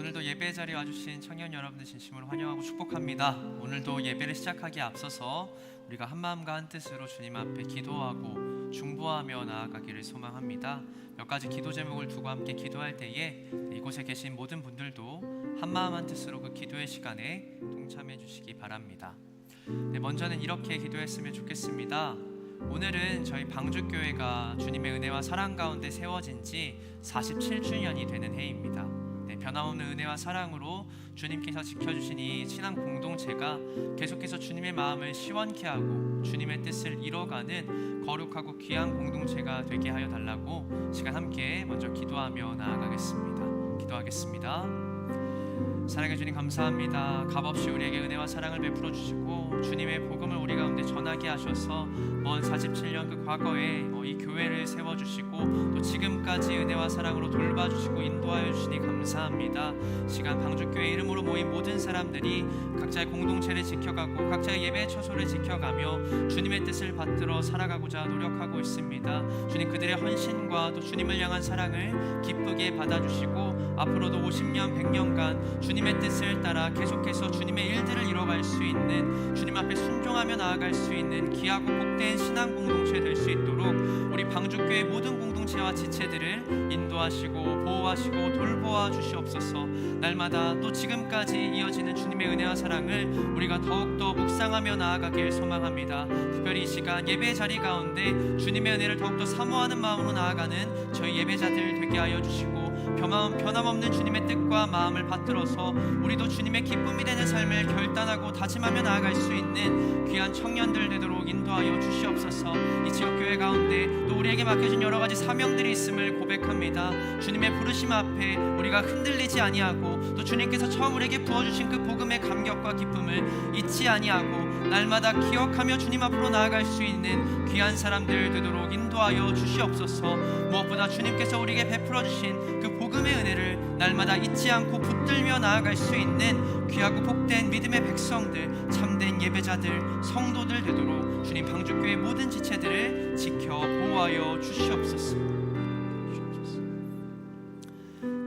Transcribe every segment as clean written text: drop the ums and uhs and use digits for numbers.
오늘도 예배 자리에 와주신 청년 여러분들 진심으로 환영하고 축복합니다. 오늘도 예배를 시작하기에 앞서서 우리가 한 마음과 한 뜻으로 주님 앞에 기도하고 중보하며 나아가기를 소망합니다. 몇 가지 기도 제목을 두고 함께 기도할 때에 이곳에 계신 모든 분들도 한 마음 한 뜻으로 그 기도의 시간에 동참해 주시기 바랍니다. 먼저는 이렇게 기도했으면 좋겠습니다. 오늘은 저희 방주교회가 주님의 은혜와 사랑 가운데 세워진 지 47주년이 되는 해입니다. 변함없는 은혜와 사랑으로 주님께서 지켜주신 이 신앙 공동체가 계속해서 주님의 마음을 시원케 하고 주님의 뜻을 이뤄가는 거룩하고 귀한 공동체가 되게 하여 달라고 시간 함께 먼저 기도하며 나아가겠습니다. 기도하겠습니다. 사랑해 주님 감사합니다. 값없이 우리에게 은혜와 사랑을 베풀어 주시고 주님의 복음을 우리 가운데 전하게 하셔서 먼 47년 그 과거에 이 교회를 세워주시고 또 지금까지 은혜와 사랑으로 돌봐주시고 인도하여 주시니 감사합니다. 시간 방주교회 이름으로 모인 모든 사람들이 각자의 공동체를 지켜가고 각자의 예배 처소를 지켜가며 주님의 뜻을 받들어 살아가고자 노력하고 있습니다. 주님 그들의 헌신과 또 주님을 향한 사랑을 기쁘게 받아주시고 앞으로도 50년 100년간 주님의 뜻을 따라 계속해서 주님의 일들을 이뤄갈 수 있는 주님 앞에 순종하며 나아갈 수 있는 귀하고 복된 신앙 공동체 될 수 있도록 우리 방주교회 모든 공동체와 지체들을 인도하시고 보호하시고 돌보아 주시옵소서. 날마다 또 지금까지 이어지는 주님의 은혜와 사랑을 우리가 더욱더 묵상하며 나아가길 소망합니다. 특별히 이 시간 예배 자리 가운데 주님의 은혜를 더욱더 사모하는 마음으로 나아가는 저희 예배자들 되게 하여 주시고 변함없는 주님의 뜻과 마음을 받들어서 우리도 주님의 기쁨이 되는 삶을 결단하고 다짐하며 나아갈 수 있는 귀한 청년들 되도록 인도하여 주시옵소서. 이 지역교회 가운데 또 우리에게 맡겨진 여러 가지 사명들이 있음을 고백합니다. 주님의 부르심 앞에 우리가 흔들리지 아니하고 또 주님께서 처음 우리에게 부어주신 그 복음의 감격과 기쁨을 잊지 아니하고 날마다 기억하며 주님 앞으로 나아갈 수 있는 귀한 사람들 되도록 인도하여 주시옵소서. 무엇보다 주님께서 우리에게 베풀어 주신 그 복음의 은혜를 날마다 잊지 않고 붙들며 나아갈 수 있는 귀하고 복된 믿음의 백성들, 참된 예배자들, 성도들 되도록 주님 방주교회 모든 지체들을 지켜 보호하여 주시옵소서.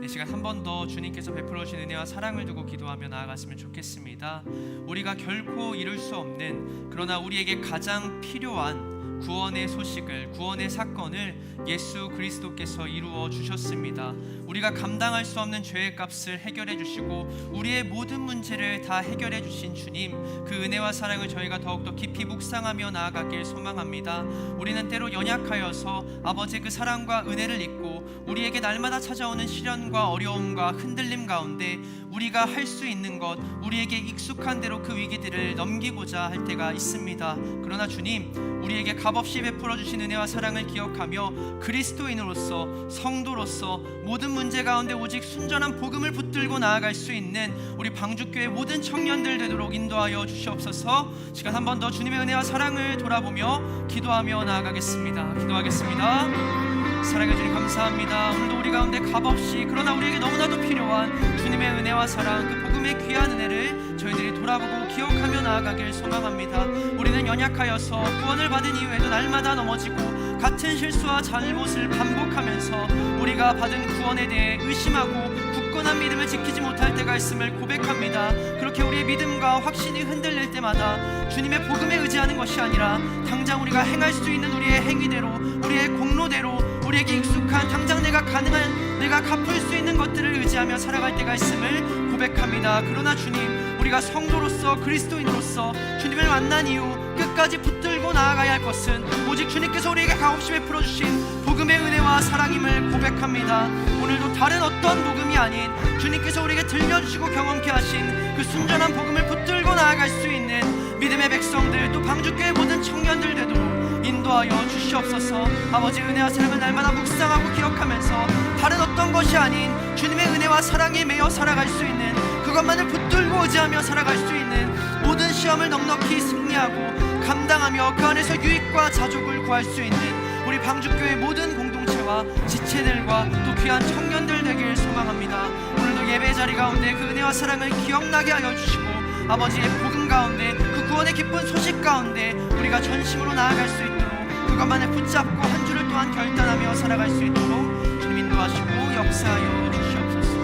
이 시간 한 번 더 주님께서 베풀어 주신 은혜와 사랑을 두고 기도하며 나아갔으면 좋겠습니다. 우리가 결코 이룰 수 없는 그러나 우리에게 가장 필요한 구원의 소식을, 구원의 사건을 예수 그리스도께서 이루어 주셨습니다. 우리가 감당할 수 없는 죄의 값을 해결해 주시고 우리의 모든 문제를 다 해결해 주신 주님, 그 은혜와 사랑을 저희가 더욱더 깊이 묵상하며 나아가길 소망합니다. 우리는 때로 연약하여서 아버지의 그 사랑과 은혜를 잊고 우리에게 날마다 찾아오는 시련과 어려움과 흔들림 가운데 우리가 할 수 있는 것, 우리에게 익숙한 대로 그 위기들을 넘기고자 할 때가 있습니다. 그러나 주님, 우리에게 값없이 베풀어 주신 은혜와 사랑을 기억하며 그리스도인으로서, 성도로서 모든 문제 가운데 오직 순전한 복음을 붙들고 나아갈 수 있는 우리 방주교회 모든 청년들 되도록 인도하여 주시옵소서. 시간 한 번 더 주님의 은혜와 사랑을 돌아보며 기도하며 나아가겠습니다. 기도하겠습니다. 사랑해 주님 감사합니다. 오늘도 우리 가운데 값없이 그러나 우리에게 너무나도 필요한 주님의 은혜와 사랑, 그 복음의 귀한 은혜를 저희들이 돌아보고 기억하며 나아가길 소망합니다. 우리는 연약하여서 구원을 받은 이후에도 날마다 넘어지고 같은 실수와 잘못을 반복하면서 우리가 받은 구원에 대해 의심하고 굳건한 믿음을 지키지 못할 때가 있음을 고백합니다. 그렇게 우리의 믿음과 확신이 흔들릴 때마다 주님의 복음에 의지하는 것이 아니라 당장 우리가 행할 수 있는 우리의 행위대로, 우리의 공로대로, 우리에게 익숙한 당장 내가 가능한, 내가 갚을 수 있는 것들을 의지하며 살아갈 때가 있음을 고백합니다. 그러나 주님, 우리가 성도로서 그리스도인으로서 주님을 만난 이후 끝까지 붙들고 나아가야 할 것은 오직 주님께서 우리에게 값없이 베풀어 주신 복음의 은혜와 사랑임을 고백합니다. 오늘도 다른 어떤 복음이 아닌 주님께서 우리에게 들려주시고 경험케 하신 그 순전한 복음을 붙들고 나아갈 수 있는 믿음의 백성들, 또 방주교회 모든 청년들 되도록 인도하여 주시옵소서. 아버지 은혜와 사랑을 날마다 묵상하고 기억하면서 다른 어떤 것이 아닌 주님의 은혜와 사랑에 매여 살아갈 수 있는, 그것만을 붙들고 의지하며 살아갈 수 있는 모든 시험을 넉넉히 승리하고 감당하며 그 안에서 유익과 자족을 구할 수 있는 우리 방주교회 모든 공동체와 지체들과 또 귀한 청년들 되길 소망합니다. 오늘도 예배 자리 가운데 그 은혜와 사랑을 기억나게 하여 주시고 아버지의 복음 가운데 그 구원의 기쁜 소식 가운데 우리가 전심으로 나아갈 수 있도록 그것만을 붙잡고 한 주를 또한 결단하며 살아갈 수 있도록 주님 인도하시고 역사하여 주시옵소서.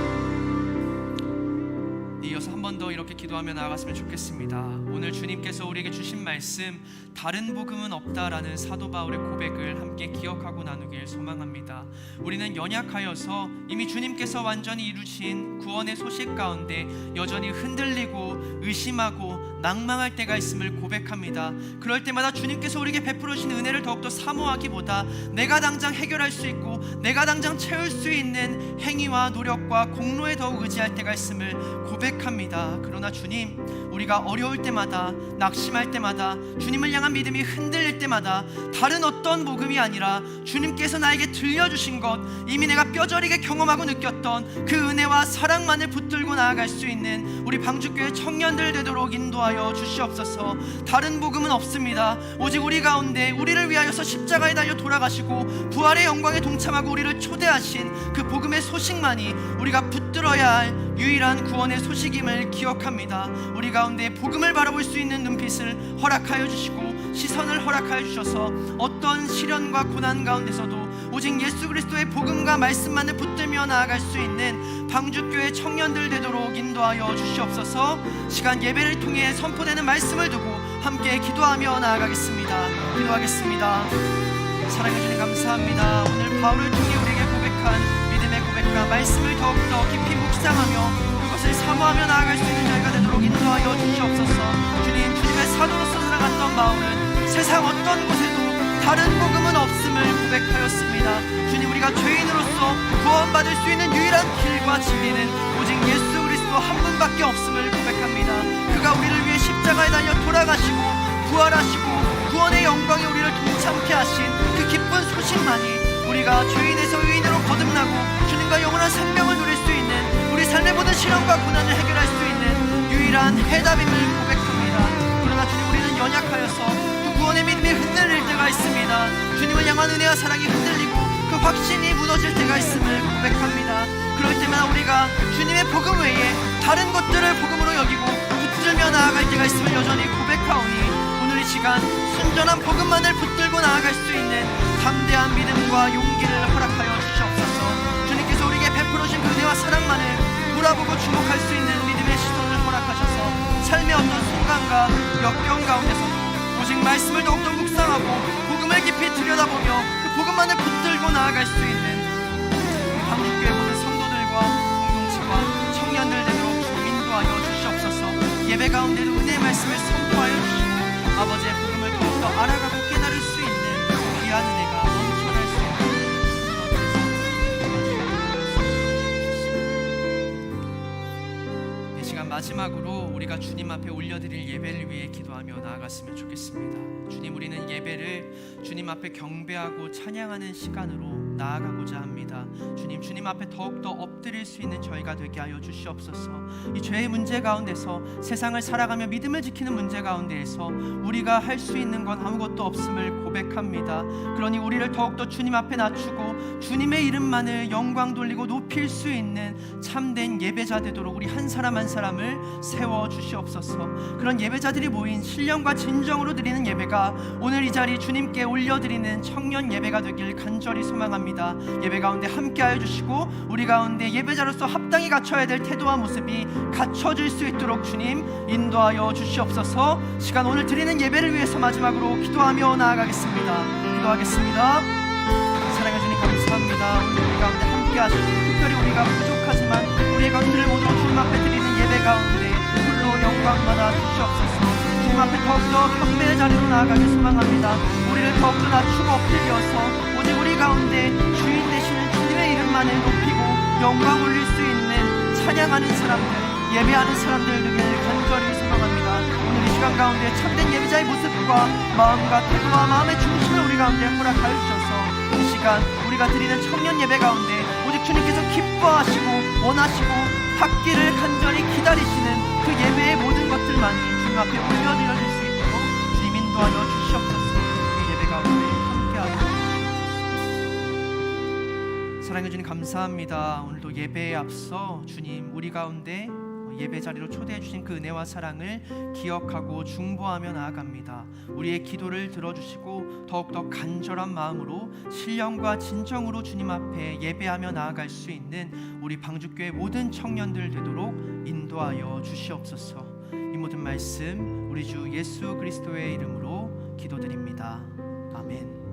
더 이렇게 기도하며 나아갔으면 좋겠습니다. 오늘 주님께서 우리에게 주신 말씀, 다른 복음은 없다라는 사도 바울의 고백을 함께 기억하고 나누길 소망합니다. 우리는 연약하여서 이미 주님께서 완전히 이루신 구원의 소식 가운데 여전히 흔들리고 의심하고 낭망할 때가 있음을 고백합니다. 그럴 때마다 주님께서 우리에게 베풀어 주신 은혜를 더욱더 사모하기보다 내가 당장 해결할 수 있고 내가 당장 채울 수 있는 행위와 노력과 공로에 더욱 의지할 때가 있음을 고백합니다. 그러나 주님, 우리가 어려울 때마다, 낙심할 때마다, 주님을 향한 믿음이 흔들릴 때마다 다른 어떤 복음이 아니라 주님께서 나에게 들려주신 것, 이미 내가 뼈저리게 경험하고 느꼈던 그 은혜와 사랑만을 붙들고 나아갈 수 있는 우리 방주교회 청년들 되도록 인도하여 주시옵소서. 다른 복음은 없습니다. 오직 우리 가운데 우리를 위하여서 십자가에 달려 돌아가시고 부활의 영광에 동참하고 우리를 초대하신 그 복음의 소식만이 우리가 붙들어야 할 유일한 구원의 소식임을 기억합니다. 우리 가운데 복음을 바라볼 수 있는 눈빛을 허락하여 주시고 시선을 허락하여 주셔서 어떤 시련과 고난 가운데서도 오직 예수 그리스도의 복음과 말씀만을 붙들며 나아갈 수 있는 방주교회 청년들 되도록 인도하여 주시옵소서. 시간 예배를 통해 선포되는 말씀을 두고 함께 기도하며 나아가겠습니다. 기도하겠습니다. 사랑해 주님 감사합니다. 오늘 바울을 통해 우리에게 고백한 믿음의 고백과 말씀을 더욱더 깊이 묵상하며 그것을 사모하며 나아갈 수 있는 저희가 되도록 인도하여 주시옵소서. 주님, 주님의 사도로서 살아갔던 바울은 세상 어떤 곳에도 다른 복음은 없음을 고백하였습니다. 주님, 우리가 죄인으로서 구원받을 수 있는 유일한 길과 진리는 오직 예수 그리스도 한 분밖에 없음을 고백합니다. 그가 우리를 위해 십자가에 달려 돌아가시고 부활하시고 구원의 영광에 우리를 동참케 하신 그 기쁜 소식만이 우리가 죄인에서 의인으로 거듭나고 주님과 영원한 생명을 누릴 수 있는 우리 삶의 모든 시련과 고난을 해결할 수 있는 유일한 해답임을 고백합니다. 그러나 주님, 우리는 연약하여서 그 구원의 믿음이 흔들릴 때가 있습니다. 주님을 향한 은혜와 사랑이 흔들리고 그 확신이 무너질 때가 있음을 고백합니다. 그럴 때마다 우리가 주님의 복음 외에 다른 것들을 복음으로 여기고 붙들며 나아갈 때가 있음을 여전히 고백하오니 오늘 이 시간 순전한 복음만을 붙들고 나아갈 수 있는 담대한 믿음과 용기를 허락하여 주시옵소서. 주님께서 우리에게 베풀어주신 은혜와 사랑만을 돌아보고 주목할 수 있는 믿음의 시선을 허락하셔서 삶의 어떤 순간과 역경 가운데서도 오직 말씀을 더욱더 묵상하고 복음을 깊이 들여다보며 그 복음만을 붙들고 나아갈 수 있는 방주교회 모든 성도들과 공동체와 청년들 되도록 주님 인도하여 주시옵소서. 예배 가운데도 은혜의 말씀을 선포하여 주시고 아버지의 복음을 더욱더 알아가고 깨달을 수 있는 귀한 은혜가 넘쳐날 수 있는 이 시간 마지막으로 우리가 주님 앞에 올려드릴 예배를 위해 기도하며 나아갔으면 좋겠습니다. 주님, 우리는 예배를 주님 앞에 경배하고 찬양하는 시간으로 나아가고자 합니다. 주님 앞에 더욱더 엎드릴 수 있는 저희가 되게 하여 주시옵소서. 이 죄의 문제 가운데서 세상을 살아가며 믿음을 지키는 문제 가운데에서 우리가 할 수 있는 건 아무것도 없음을 고백합니다. 그러니 우리를 더욱더 주님 앞에 낮추고 주님의 이름만을 영광 돌리고 높일 수 있는 참된 예배자 되도록 우리 한 사람 한 사람을 세워 주시옵소서. 그런 예배자들이 모인 신령과 진정으로 드리는 예배가 오늘 이 자리 주님께 올려드리는 청년 예배가 되길 간절히 소망합니다. 예배 가운데 함께하여 주시고 우리 가운데 예배자로서 합당히 갖춰야 될 태도와 모습이 갖춰질 수 있도록 주님 인도하여 주시옵소서. 시간 오늘 드리는 예배를 위해서 마지막으로 기도하며 나아가겠습니다. 기도하겠습니다. 사랑해 주님 감사합니다. 오늘 우리 가운데 함께하시고 특별히 우리가 부족하지만 우리의 것들을 모두 주님 앞에 드리는 예배 가운데 홀로 영광받아 주시옵소서. 주님 앞에 더욱더 경배의 자리로 나아가길 소망합니다. 우리를 더욱더 낮추고 엎드려서 오직 우리 가운데 주인 되시는 주님의 이름만을 높이고 영광 올릴 수 있는 찬양하는 사람들, 예배하는 사람들 되길 간절히 소망합니다. 오늘 이 시간 가운데 참된 예배자의 모습과 마음과 태도와 마음의 중심을 우리 가운데 허락하여 주셔서 이 시간 우리가 드리는 청년 예배 가운데 오직 주님께서 기뻐하시고 원하시고 받기를 간절히 기다리시는 그 예배의 모든 것들만이 주님 앞에 올려드려질 수 있도록 주님 인도하여 주시옵소서. 이 예배 가운데 함께하고 사랑해 주님 감사합니다. 오늘도 예배에 앞서 주님 우리 가운데 예배 자리로 초대해 주신 그 은혜와 사랑을 기억하고 중보하며 나아갑니다. 우리의 기도를 들어주시고 더욱더 간절한 마음으로 신령과 진정으로 주님 앞에 예배하며 나아갈 수 있는 우리 방주교회 모든 청년들 되도록 인도하여 주시옵소서. 이 모든 말씀 우리 주 예수 그리스도의 이름으로 기도드립니다. 아멘.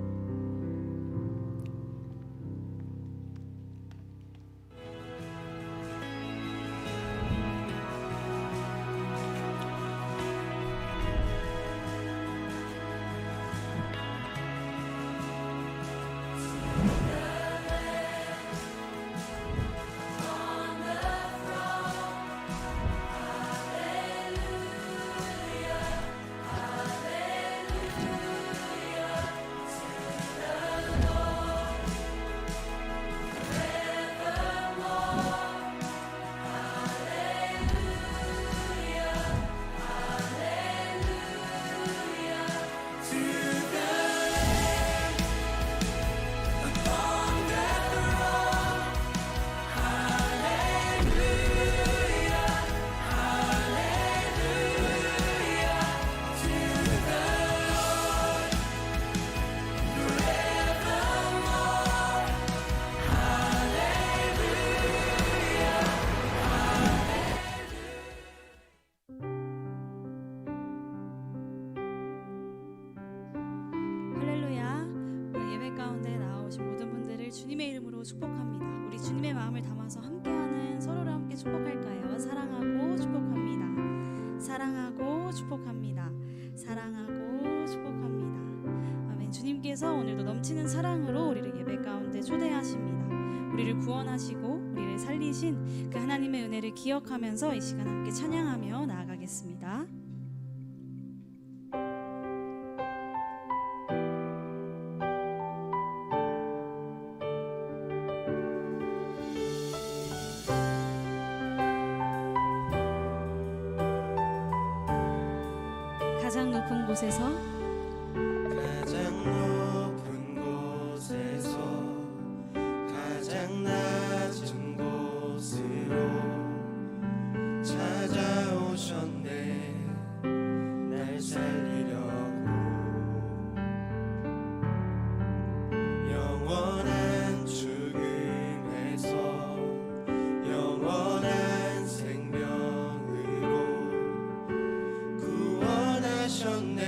주님의 이름으로 축복합니다. 우리 주님의 마음을 담아서 함께하는 서로를 함께 축복할까요? 사랑하고 축복합니다. 사랑하고 축복합니다. 사랑하고 축복합니다. 아멘. 주님께서 오늘도 넘치는 사랑으로 우리를 예배 가운데 초대하십니다. 우리를 구원하시고 우리를 살리신 그 하나님의 은혜를 기억하면서 이 시간 함께 찬양하며 나아가겠습니다. 가장 높은 곳에서 가장 낮은 곳으로 찾아오셨네. 날 살리려고 영원한 죽음에서 영원한 생명으로 구원하셨네.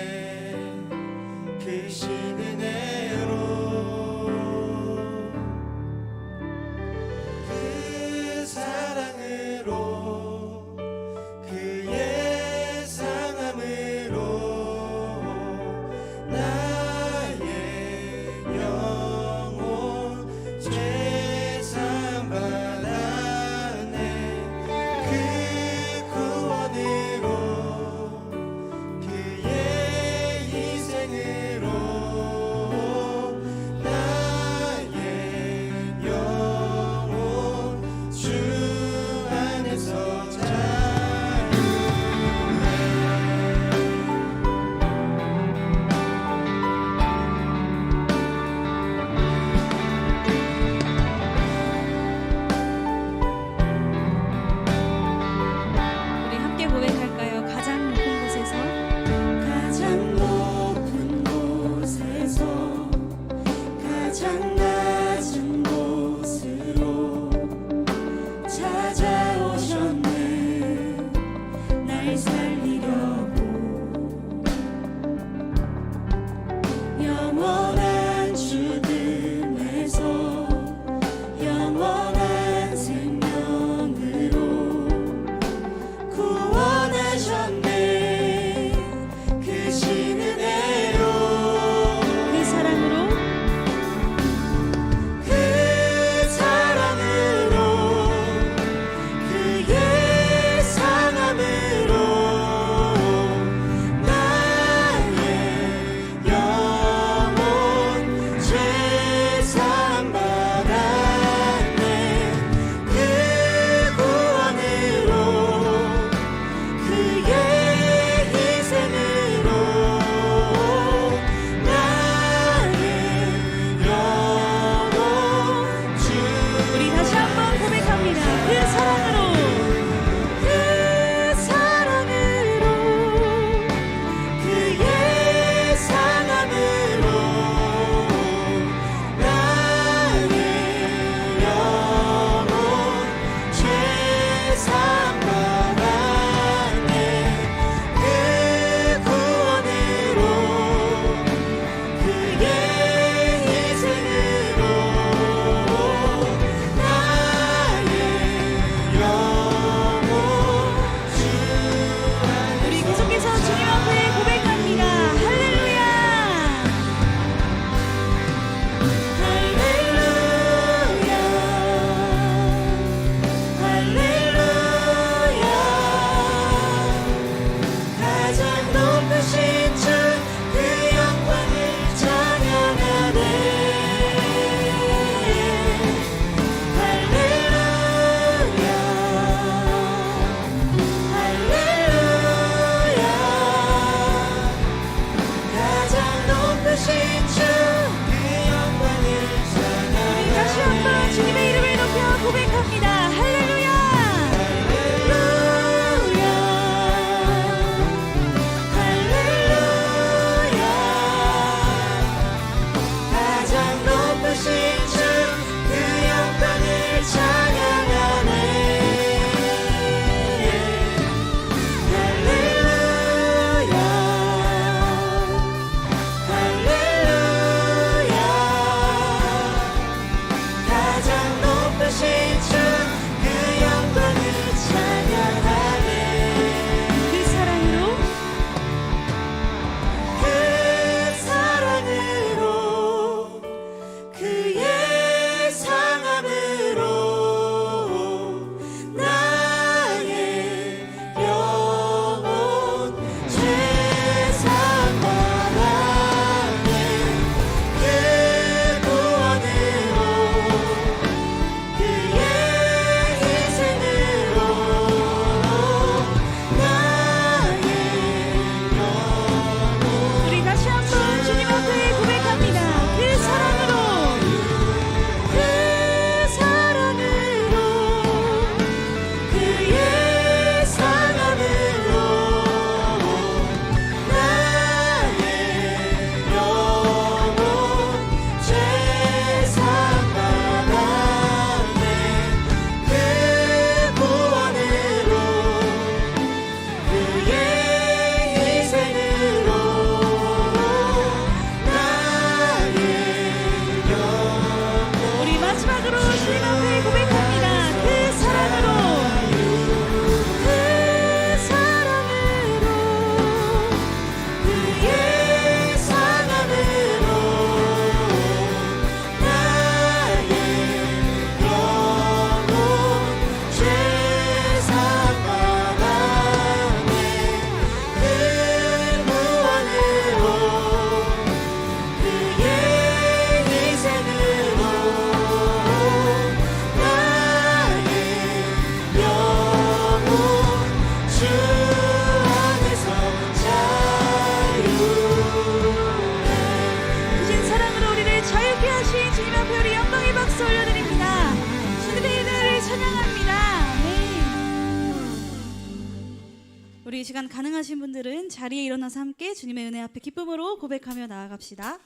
우리 이 시간 가능하신 분들은 자리에 일어나서 함께 주님의 은혜 앞에 기쁨으로 고백하며 나아갑시다.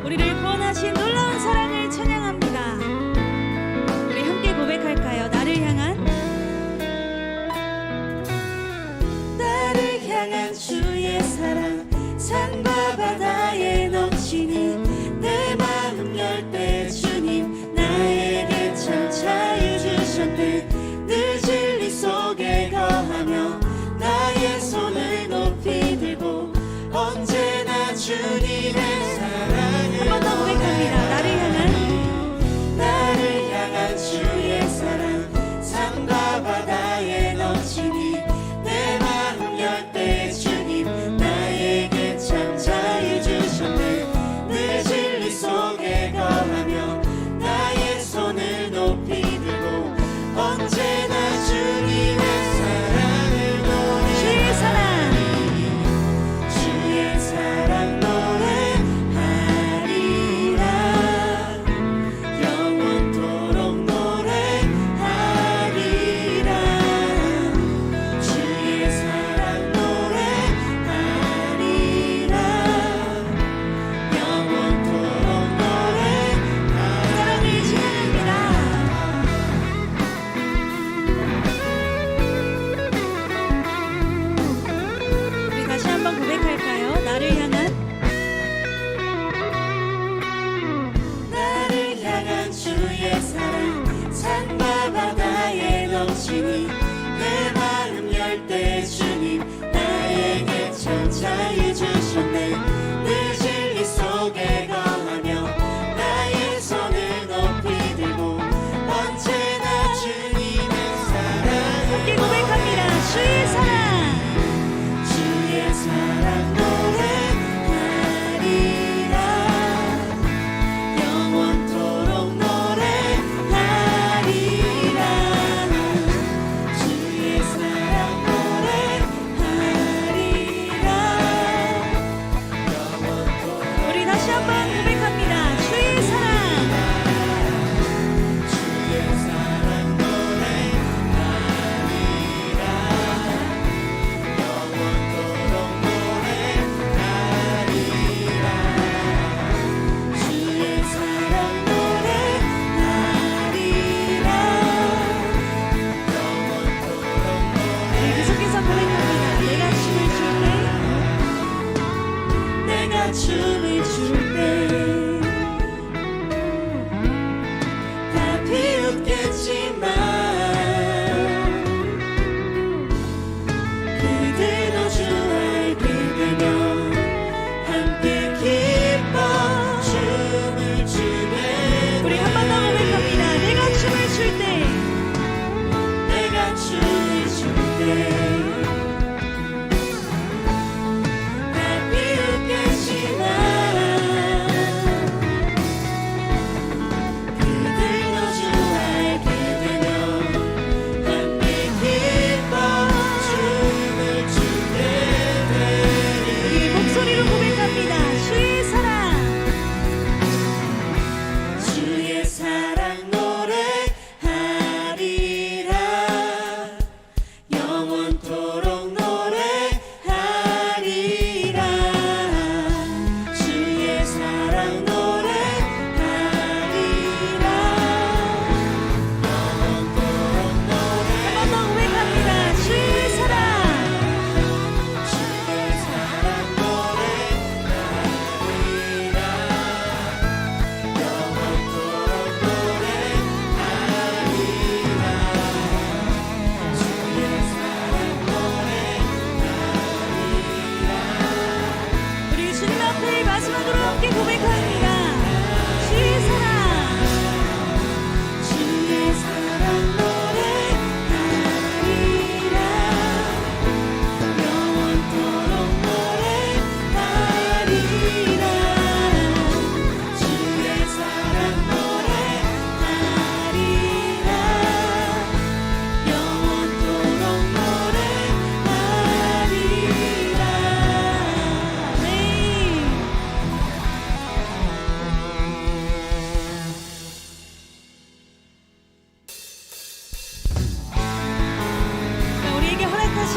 우리를 구원하신 놀라운 사랑을 찬양합니다. 우리 함께 고백할까요? 나를 향한 주의 사랑 산과 바다에 넘치니 내 마음 열 때 주님 나에게 참 자유 주셨네. 늘 진리 속에 거하며 나의 손을 높이 들고 언제나 주님의 사랑을 한 번 더 고백합니다. 나를 향한 주의 사랑 산과 바다에 넘치니 내 마음 열 때 주님 나에게 참 자유 주셨네. 늘 진리 속에 거하며 나의 손을 높이 들고 언제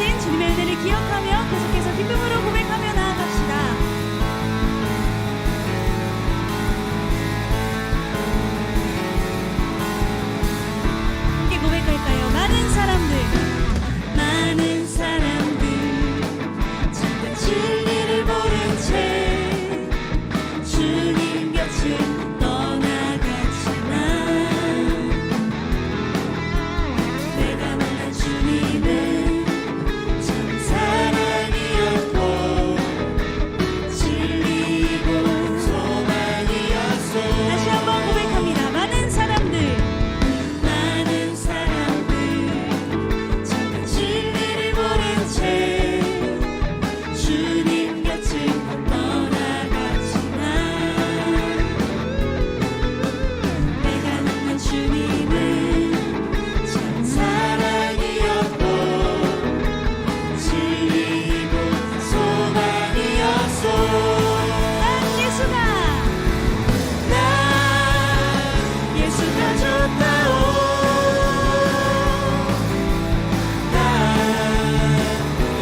주신 주님의 은혜를 기억하며 계속해서 기쁨으로 고백하며 나아갑시다. 함께 고백할까요? 많은 사람들 잠깐 진리를 모른 채 주님 곁을 떠나갔지만 내가 만난 주님은 참 사랑이었고 진리고 소망이었소. 다시 한번 고백합니다. 많은 사람들 잠깐 진리를 모른 채 주님 곁을 떠나갔지만 내가 만난 주님은 참 사랑이었고 진리고 소망이었소. 난 예수가 좋다오.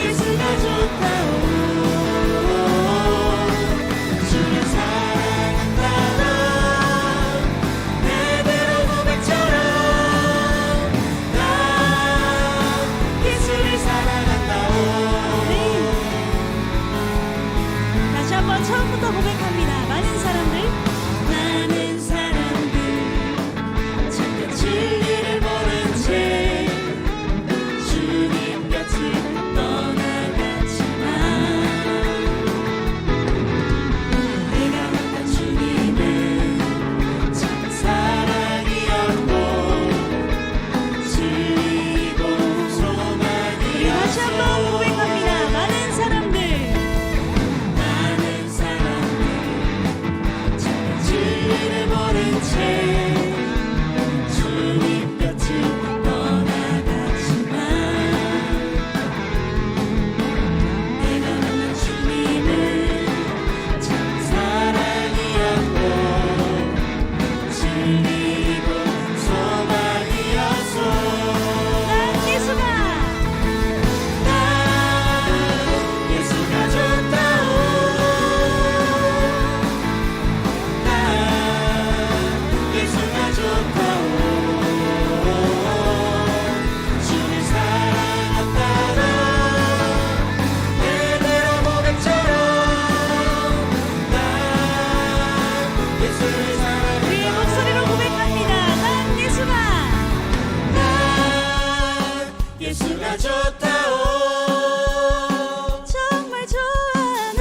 예수가 좋다오. 주를 사랑한다던 내대로 고백처럼 난 예수를 사랑한다오. 다시 한번 처음부터 고백합니다. 많은 사람들 잠깐 진리를 모른 채 주님 곁을 떠나갔지만 내가 만난 주님은 참 사랑이었고 진리고 우리 다시 한번 소망이었소. 고백합니다. 많은 사람들 잠깐 진리를 모른 채 주님 곁을 떠나갔지만 내가 만난 주님은 참 사랑이었고 진리고 소망이었소. 난 예수가 좋다오. 예수가 좋다오. 주를 사랑한다던 내대로 고백처럼 난 예수를 사랑한다. 우리의 목소리로 고백합니다. 난 예수가 좋다오. 정말 좋아. 난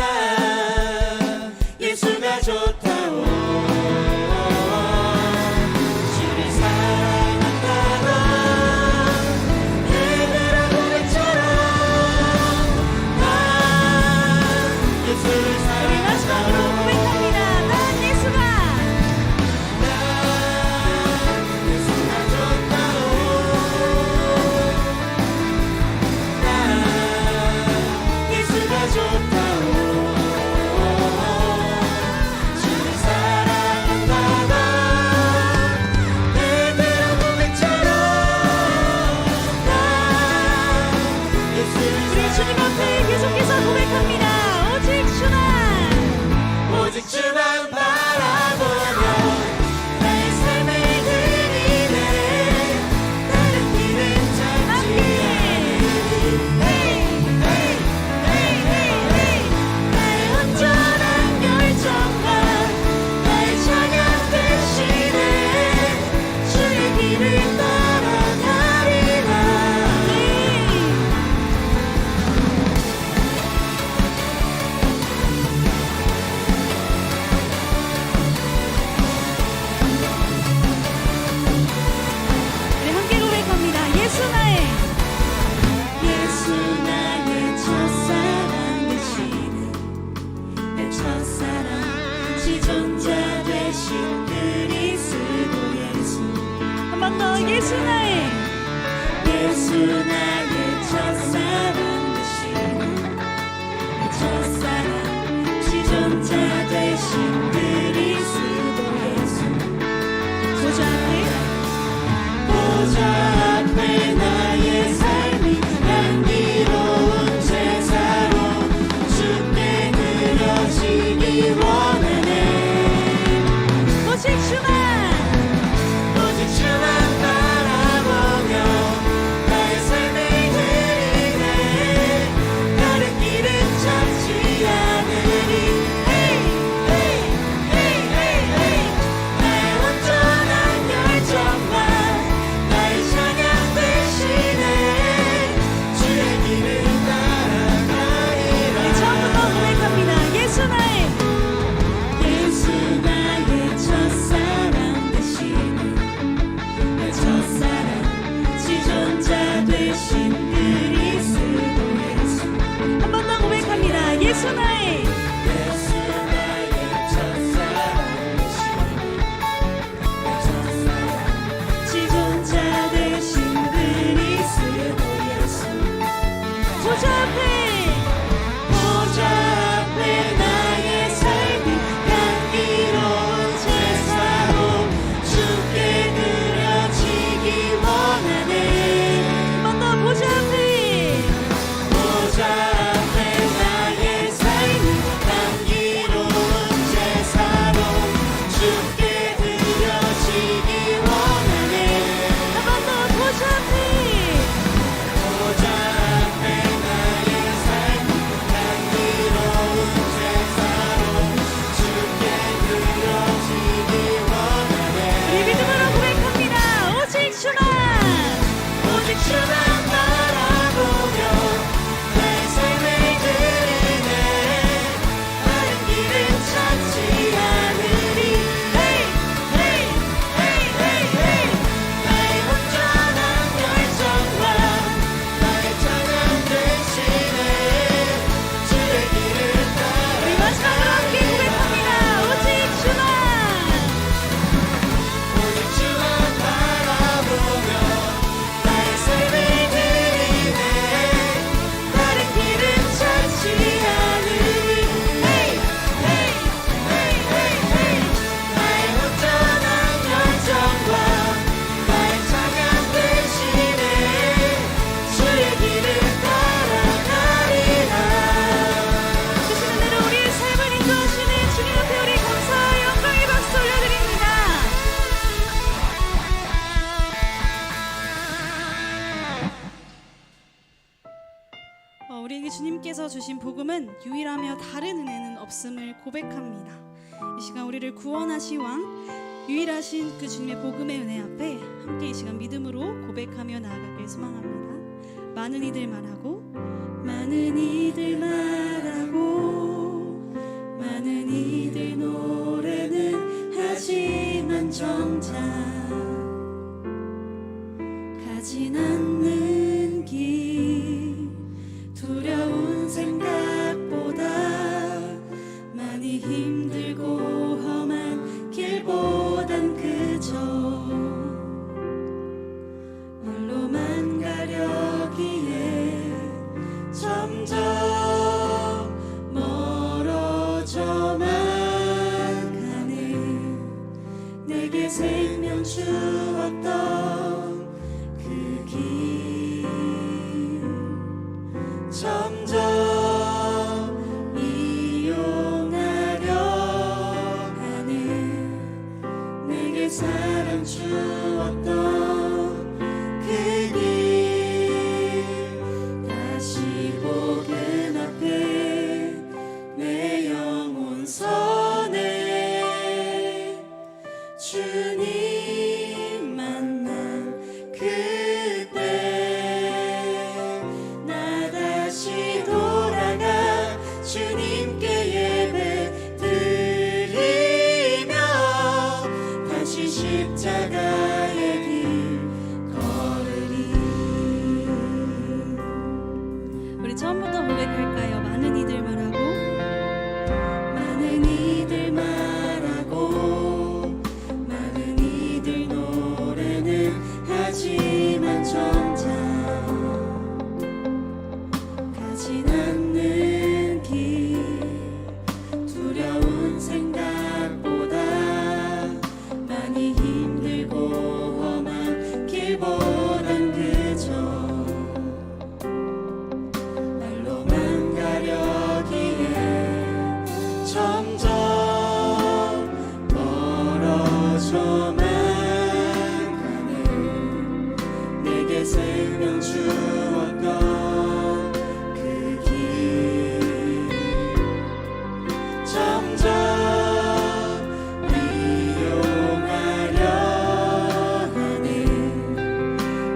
예수가 좋다오. 주를 사랑한다던 내대로 고백처럼 난 예수를 우리 마지막으로 사랑한다오. 고백합니다. 난 예수가 예수가 좋다오. 예수가 좋다오. 주를 사랑한다던 내대로 고백처럼 난 예수를 우리 주님 앞에 계속해서 고백합니다. 오직 주만 바라보며 나의 삶을 드리네. 다른 길은 찾지 나의 온전한 결정과 나의 찬양 대신에 주의 길을 따라가리라. 우리 함께 고백합니다. 예수 나의 첫사랑 되시는 내 첫사랑 지존자 되신 그리스도 예수. 한 번 더 예수 나의 첫사랑 되시는 내 첫사랑 지존자 되신 그리스도 예수. 보좌 앞에 나의 삶이 향기로 원하네 한 번 더 보좌 앞에 보좌 앞에 나의 삶을 향기로운 제사로 주께 드려지기 원하네 한 번 더 보좌 앞에 보좌 앞에 나의 삶을 향기로운 제사로 주께 드려지기 원하네 우리 믿음으로 고백합니다. 오직 주만 오직 주만 바라보며 나의 삶을 드리네 다른 길은 찾지 않으리 헤이 헤이 헤이 헤이 헤이 나의 온전한 열정과 나의 찬양 대신에 주의 길을 따라 우리 마지막으로 함께 고백합니다. 오직 주만 오직 주만 바라보며 나의 삶을 드리네 다른 길은 찾지 않으리 헤이 헤이 헤이 헤이 헤이 나의 온전한 열정과 나의 찬양 대신에 주의 길을 따라가리라 주시는 대로 우리의 삶을 인도하시는 주님 앞에 우리 감사와 영광의 박수 올려드립니다. 우리에게 주님께서 주신 복음은 유일하며 다른 은혜는 없음을 고백합니다. 이 시간 우리를 구원하신 왕, 유일하신 그 주님의 복음의 은혜 앞에 함께 이 시간 믿음으로 고백하며 나아가길 소망합니다. 많은 이들 말하고 많은 이들 말하고 많은 이들 노래는 하지만 정작 가진 않는 길 두려운 생각보다 많이 힘들고 험한 길보단 그저 말로만 가려기에 점점 멀어져만 가네 내게 생명 주었던 그 길 점점 이용하려 하네 내게 사랑 주었던 그 길 다시 복음 앞에 내 영혼 선에 주님 만난 그때 나 다시 돌아가 주님께 예배 드리며 다시 십자가의 길 걸으리 우리 처음부터 고백할까요? 많은 이들 말하고 많은 이들 말하고 많은 이들 노래는 하지만 정작 가진 않는 길 두려운 생각보다 많이 힘들고 험한 길보단 그저 말로만 가려기에 점점 멀어져만 가네 내게 생명 주었던 그 길 점점 이용하려 하네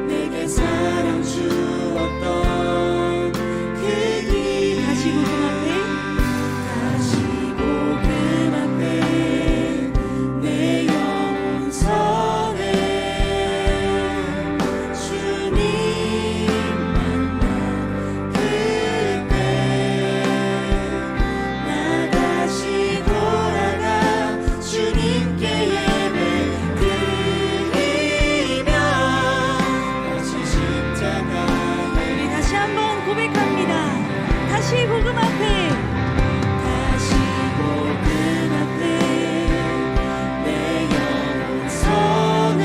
내게 사랑 주었던 그 길 다시 복음 앞에 다시 복음 앞에 내 영혼 선에 주님 만난 그때 나 다시 돌아가 주님께 예배 드리며 다시 십자가에 우리 다시 한번 고백합니다. 다시 복음 앞에 다시 복음 앞에 내 영혼 선에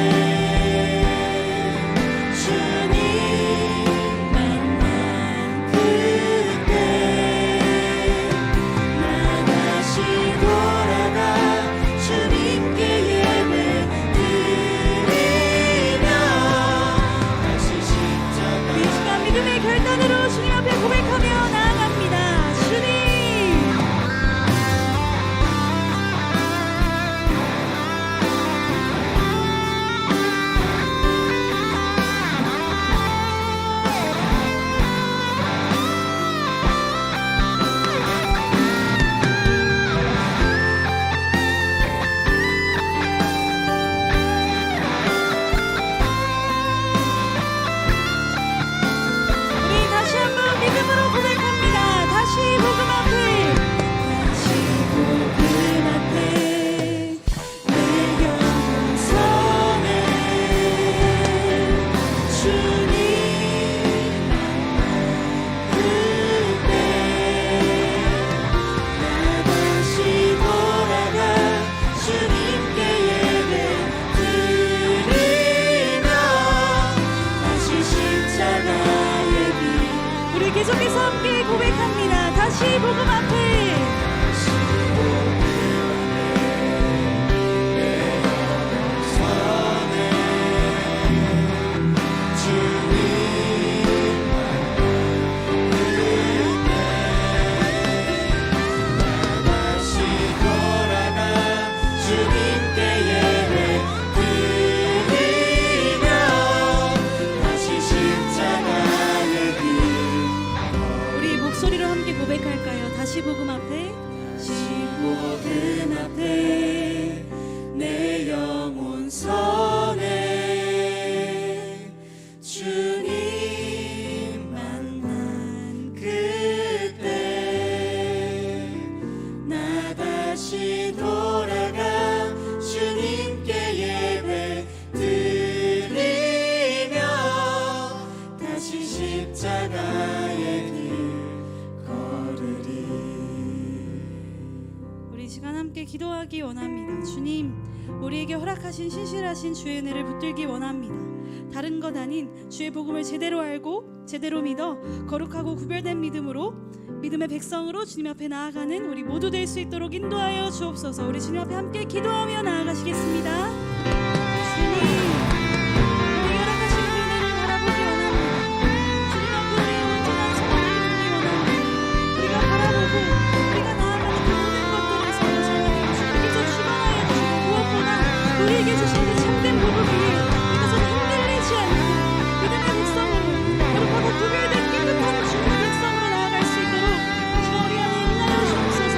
우리 계속해서 함께 고백합니다. 다시 복음 앞에 우리 목소리로 함께 고백할까요? 다시 복음 앞에 복음 앞에 내 영혼 선에 주님 만난 그때 나 다시 돌아가 주님께 예배 드리며 다시 십자가의 길 걸으리. 우리 시간 함께 기도하기 원합니다. 주님, 우리에게 허락하신 신실하신 주의 은혜를 붙들기 원합니다. 다른 것 아닌 주의 복음을 제대로 알고 제대로 믿어 거룩하고 구별된 믿음으로 믿음의 백성으로 주님 앞에 나아가는 우리 모두 될 수 있도록 인도하여 주옵소서. 우리 주님 앞에 함께 기도하며 나아가시겠습니다. 주님, 우리 허락하신 그 은혜를 바라보기 원합니다. 주님 앞에 우리의 온전한 소망을 두기 원합니다. 우리가 바라보고 우리가 나아가는 그 모든 것들에서 주님께서 주관하여 주시고 무엇보다 우리에게 주신 그 참된 복음이 이것은 흔들리지 않고 믿음의 백성으로 거룩하고 구별된 깨끗한 주님의 백성으로 나아갈 수 있도록 주가 우리 안에 임하여 주옵소서.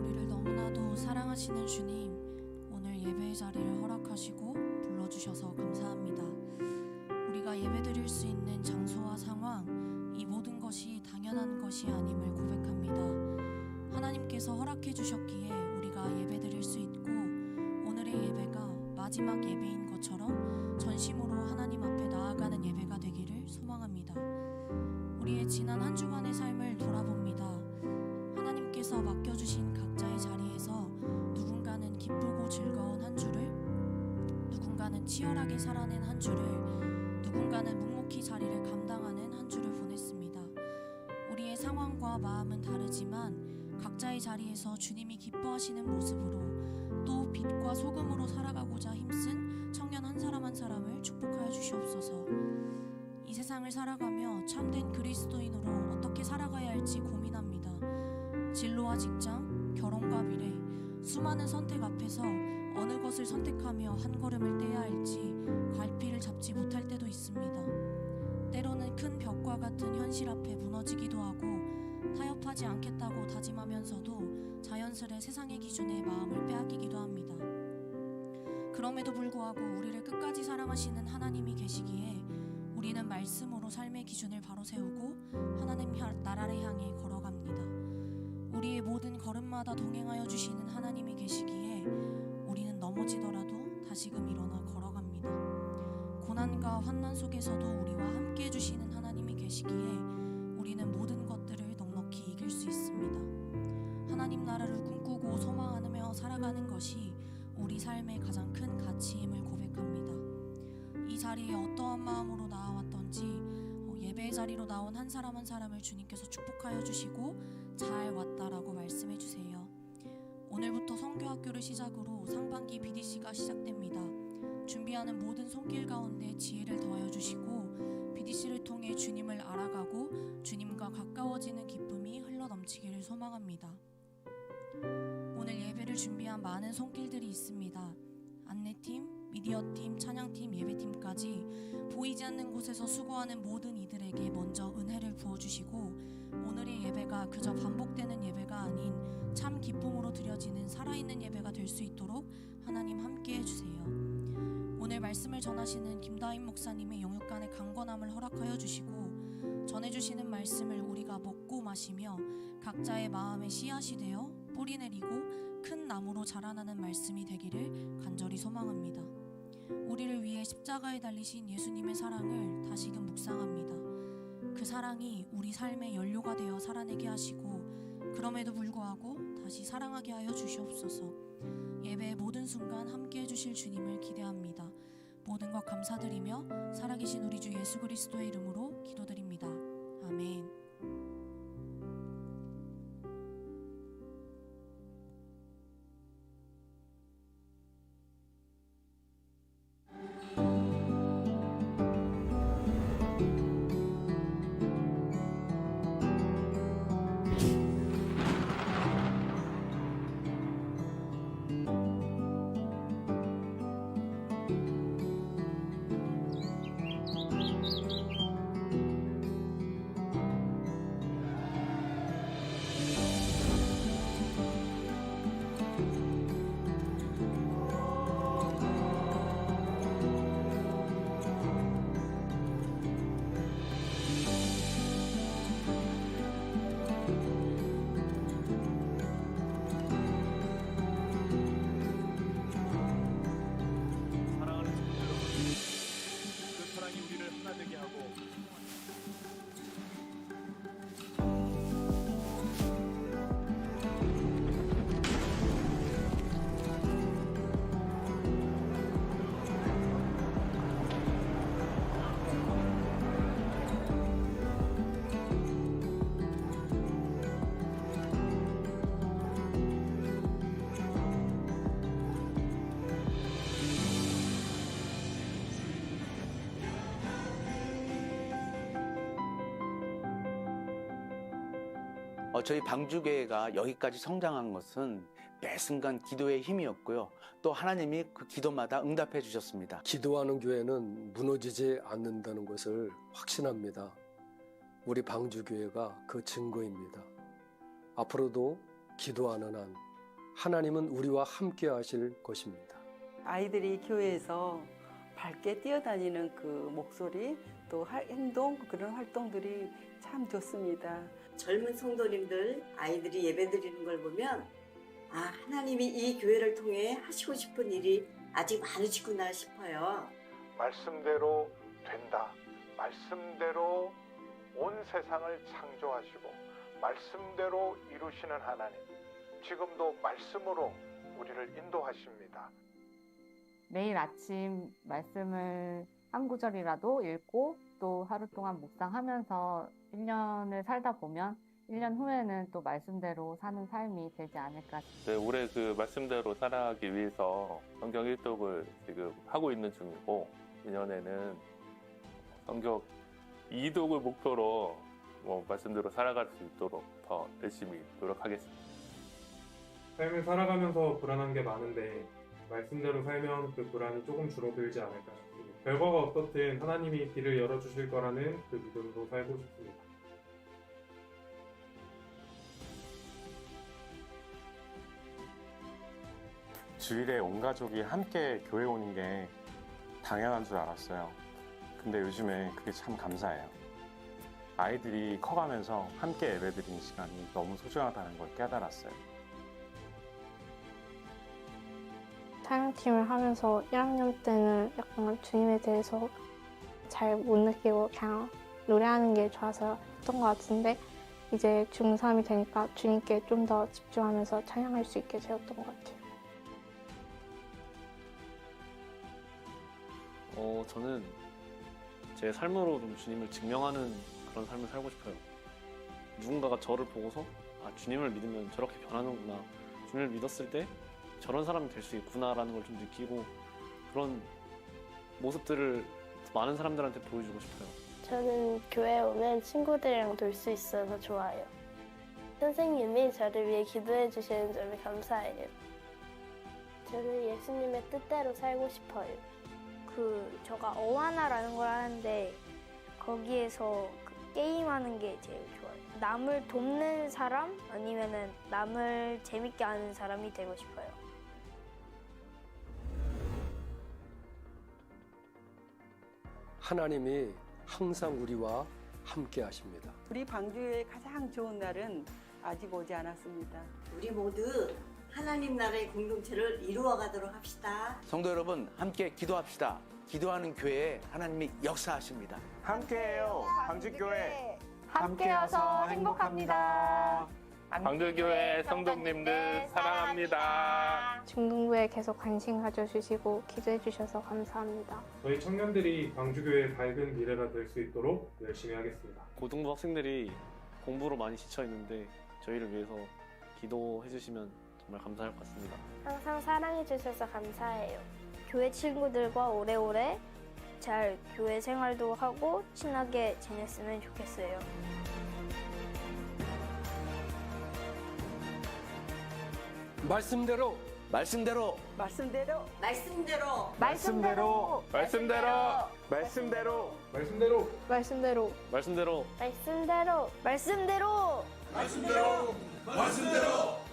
우리를 너무나도 사랑하시는 주님, 오늘 예배의 자리를 허락하시고 불러주셔서 감사합니다. 우리가 예배드릴 수 있는 장소와 상황, 이 모든 것이 당연한 것이 아님을 고백합니다. 하나님께서 허락해 주셨기에 우리가 예배드릴 수 있고, 오늘의 예배가 마지막 예배인 것처럼 전심으로 하나님 앞에 나아가는 예배가 되기를 소망합니다. 우리의 지난 한 주간의 삶을 돌아봅니다. 하나님께서 맡겨주신 각자의 자리에서 누군가는 기쁘고 즐거운 한 주를, 누군가는 치열하게 살아낸 한 주를, 누군가는 묵묵히 자리를 감당하는 한 주를 보냈습니다. 우리의 상황과 마음은 다르지만 각자의 자리에서 주님이 기뻐하시는 모습으로 또 빛과 소금으로 살아가고자 힘쓴 청년 한 사람 한 사람을 축복하여 주시옵소서. 이 세상을 살아가며 참된 그리스도인으로 어떻게 살아가야 할지 고민합니다. 진로와 직장, 결혼과 미래, 수많은 선택 앞에서 어느 것을 선택하며 한 걸음을 떼야 할지 갈피를 잡지 못할 때도 있습니다. 때로는 큰 벽과 같은 현실 앞에 무너지기도 하고 타협하지 않겠다고 다짐하면서도 자연스레 세상의 기준에 마음을 빼앗기기도 합니다. 그럼에도 불구하고 우리를 끝까지 사랑하시는 하나님이 계시기에 우리는 말씀으로 삶의 기준을 바로 세우고 하나님 나라를 향해 걸어갑니다. 우리의 모든 걸음마다 동행하여 주시는 하나님이 계시기에 우리는 넘어지더라도 다시금 일어나 걸어갑니다. 고난과 환난 속에서도 우리와 함께 해주시는 하나님이 계시기에 우리는 모든 것들을 넉넉히 이길 수 있습니다. 하나님 나라를 꿈꾸고 소망하며 살아가는 것이 우리 삶의 가장 큰 가치임을 고백합니다. 이 자리에 어떠한 마음으로 나아왔던지 예배의 자리로 나온 한 사람 한 사람을 주님께서 축복하여 주시고 잘 왔다라고 말씀해 주세요. 오늘부터 성교학교를 시작으로 상반기 BDC가 시작됩니다. 준비하는 모든 손길 가운데 지혜를 더하여 주시고 BDC를 통해 주님을 알아가고 주님과 가까워지는 기쁨이 흘러넘치기를 소망합니다. 오늘 예배를 저희들 준비한 많은 손길들이 있습니다. 안내팀, 미디어팀, 찬양팀, 예배팀까지 보이지 않는 곳에서 수고하는 모든 이들에게 먼저 은혜를 부어주시고 오늘의 예배가 그저 반복되는 예배가 아닌 참 기쁨으로 드려지는 살아있는 예배가 될 수 있도록 하나님 함께 해주세요. 오늘 말씀을 전하시는 김다인 목사님의 영육간의 강건함을 허락하여 주시고 전해주시는 말씀을 우리가 먹고 마시며 각자의 마음에 씨앗이 되어 뿌리 내리고 큰 나무로 자라나는 말씀이 되기를 간절히 소망합니다. 우리를 위해 십자가에 달리신 예수님의 사랑을 다시금 묵상합니다. 그 사랑이 우리 삶의 연료가 되어 살아내게 하시고 그럼에도 불구하고 다시 사랑하게 하여 주시옵소서. 예배의 모든 순간 함께 해주실 주님을 기대합니다. 모든 것 감사드리며 살아계신 우리 주 예수 그리스도의 이름으로 기도드립니다. 아멘. 저희 방주교회가 여기까지 성장한 것은 매 순간 기도의 힘이었고요. 또 하나님이 그 기도마다 응답해 주셨습니다. 기도하는 교회는 무너지지 않는다는 것을 확신합니다. 우리 방주교회가 그 증거입니다. 앞으로도 기도하는 한 하나님은 우리와 함께 하실 것입니다. 아이들이 교회에서 밝게 뛰어다니는 그 목소리 또 행동 그런 활동들이 참 좋습니다. 젊은 성도님들 아이들이 예배드리는 걸 보면 하나님이 이 교회를 통해 하시고 싶은 일이 아직 많으시구나 싶어요. 말씀대로 된다. 말씀대로 온 세상을 창조하시고 말씀대로 이루시는 하나님. 지금도 말씀으로 우리를 인도하십니다. 매일 아침 말씀을 한 구절이라도 읽고 또 하루 동안 묵상하면서 1년을 살다 보면 1년 후에는 또 말씀대로 사는 삶이 되지 않을까 싶습니다. 네, 올해 그 말씀대로 살아가기 위해서 성경 1독을 지금 하고 있는 중이고 내년에는 성경 2독을 목표로 말씀대로 살아갈 수 있도록 더 열심히 노력하겠습니다. 삶을 살아가면서 불안한 게 많은데 말씀대로 살면 그 불안이 조금 줄어들지 않을까 싶습니다. 결과가 어떻든 하나님이 길을 열어주실 거라는 그 믿음으로 살고 싶습니다. 주일에 온 가족이 함께 교회 오는 게 당연한 줄 알았어요. 근데 요즘에 그게 참 감사해요. 아이들이 커가면서 함께 예배드리는 시간이 너무 소중하다는 걸 깨달았어요. 찬양팀을 하면서 1학년 때는 약간 주님에 대해서 잘 못 느끼고 그냥 노래하는 게 좋아서 했던 것 같은데 이제 중3이 되니까 주님께 좀 더 집중하면서 찬양할 수 있게 되었던 것 같아요. 저는 제 삶으로 좀 주님을 증명하는 그런 삶을 살고 싶어요. 누군가가 저를 보고서 주님을 믿으면 저렇게 변하는구나. 주님을 믿었을 때 저런 사람이 될 수 있구나라는 걸 좀 느끼고 그런 모습들을 더 많은 사람들한테 보여주고 싶어요. 저는 교회에 오면 친구들이랑 놀 수 있어서 좋아요. 선생님이 저를 위해 기도해 주시는 점이 감사해요. 저는 예수님의 뜻대로 살고 싶어요. 저가 어하나라는 걸 하는데 거기에서 게임하는 게 제일 좋아요. 남을 돕는 사람 아니면은 남을 재밌게 하는 사람이 되고 싶어요. 하나님이 항상 우리와 함께 하십니다. 우리 방주의 가장 좋은 날은 아직 오지 않았습니다. 우리 모두 하나님 나라의 공동체를 이루어가도록 합시다. 성도 여러분, 함께 기도합시다. 기도하는 교회에 하나님이 역사하십니다. 함께해요. 방주교회. 함께여서 행복합니다. 방주교회 성도님들 사랑합니다. 중등부에 계속 관심 가져주시고 기도해 주셔서 감사합니다. 저희 청년들이 방주교회의 밝은 미래가 될 수 있도록 열심히 하겠습니다. 고등부 학생들이 공부로 많이 지쳐 있는데 저희를 위해서 기도해 주시면 정말 감사할 것 같습니다. 항상 사랑해 주셔서 감사해요. 교회 친구들과 오래오래 잘 교회 생활도 하고 친하게 지냈으면 좋겠어요. 말씀대로 말씀대로 말씀대로 말씀대로. 말씀대로. 말씀대로. 말씀대로 말씀대로. 말씀대로. 말씀대로. 말씀대로. 말씀대로.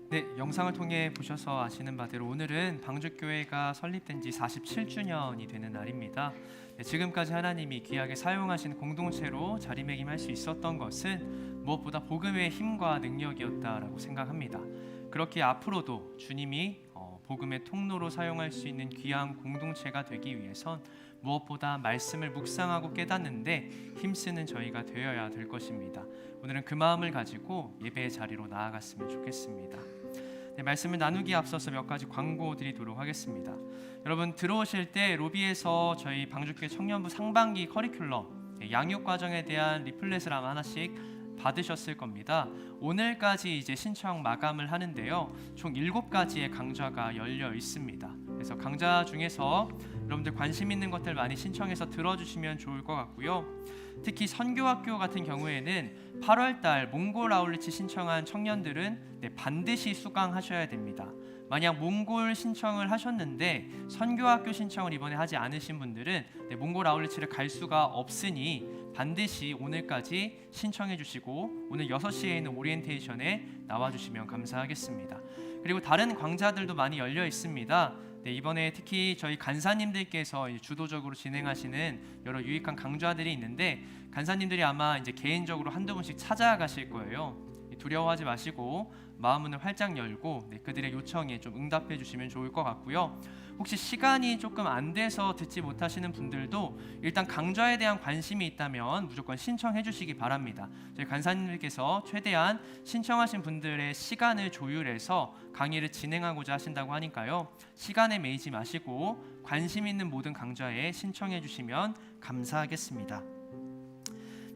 네, 영상을 통해 보셔서 아시는 바대로 오늘은 방주교회가 설립된 지 47주년이 되는 날입니다. 네, 지금까지 하나님이 귀하게 사용하신 공동체로 자리매김할 수 있었던 것은 무엇보다 복음의 힘과 능력이었다라고 생각합니다. 그렇게 앞으로도 주님이 복음의 통로로 사용할 수 있는 귀한 공동체가 되기 위해선 무엇보다 말씀을 묵상하고 깨닫는데 힘쓰는 저희가 되어야 될 것입니다. 오늘은 그 마음을 가지고 예배의 자리로 나아갔으면 좋겠습니다. 네, 말씀을 나누기에 앞서서 몇 가지 광고 드리도록 하겠습니다. 여러분 들어오실 때 로비에서 저희 방주교회 청년부 상반기 커리큘럼 양육 과정에 대한 리플렛을 아마 하나씩 받으셨을 겁니다. 오늘까지 이제 신청 마감을 하는데요. 총 7가지의 강좌가 열려 있습니다. 그래서 강좌 중에서 여러분들 관심 있는 것들 많이 신청해서 들어주시면 좋을 것 같고요. 특히 선교학교 같은 경우에는 8월달 몽골 아울리치 신청한 청년들은 반드시 수강하셔야 됩니다. 만약 몽골 신청을 하셨는데 선교학교 신청을 이번에 하지 않으신 분들은 몽골 아울리치를 갈 수가 없으니 반드시 오늘까지 신청해 주시고 오늘 6시에 있는 오리엔테이션에 나와주시면 감사하겠습니다. 그리고 다른 강좌들도 많이 열려 있습니다. 네, 이번에 특히 저희 간사님들께서 주도적으로 진행하시는 여러 유익한 강좌들이 있는데 간사님들이 아마 이제 개인적으로 한두 분씩 찾아가실 거예요. 두려워하지 마시고 마음문을 활짝 열고 그들의 요청에 좀 응답해 주시면 좋을 것 같고요. 혹시 시간이 조금 안 돼서 듣지 못하시는 분들도 일단 강좌에 대한 관심이 있다면 무조건 신청해 주시기 바랍니다. 저희 간사님들께서 최대한 신청하신 분들의 시간을 조율해서 강의를 진행하고자 하신다고 하니까요. 시간에 매이지 마시고 관심 있는 모든 강좌에 신청해 주시면 감사하겠습니다.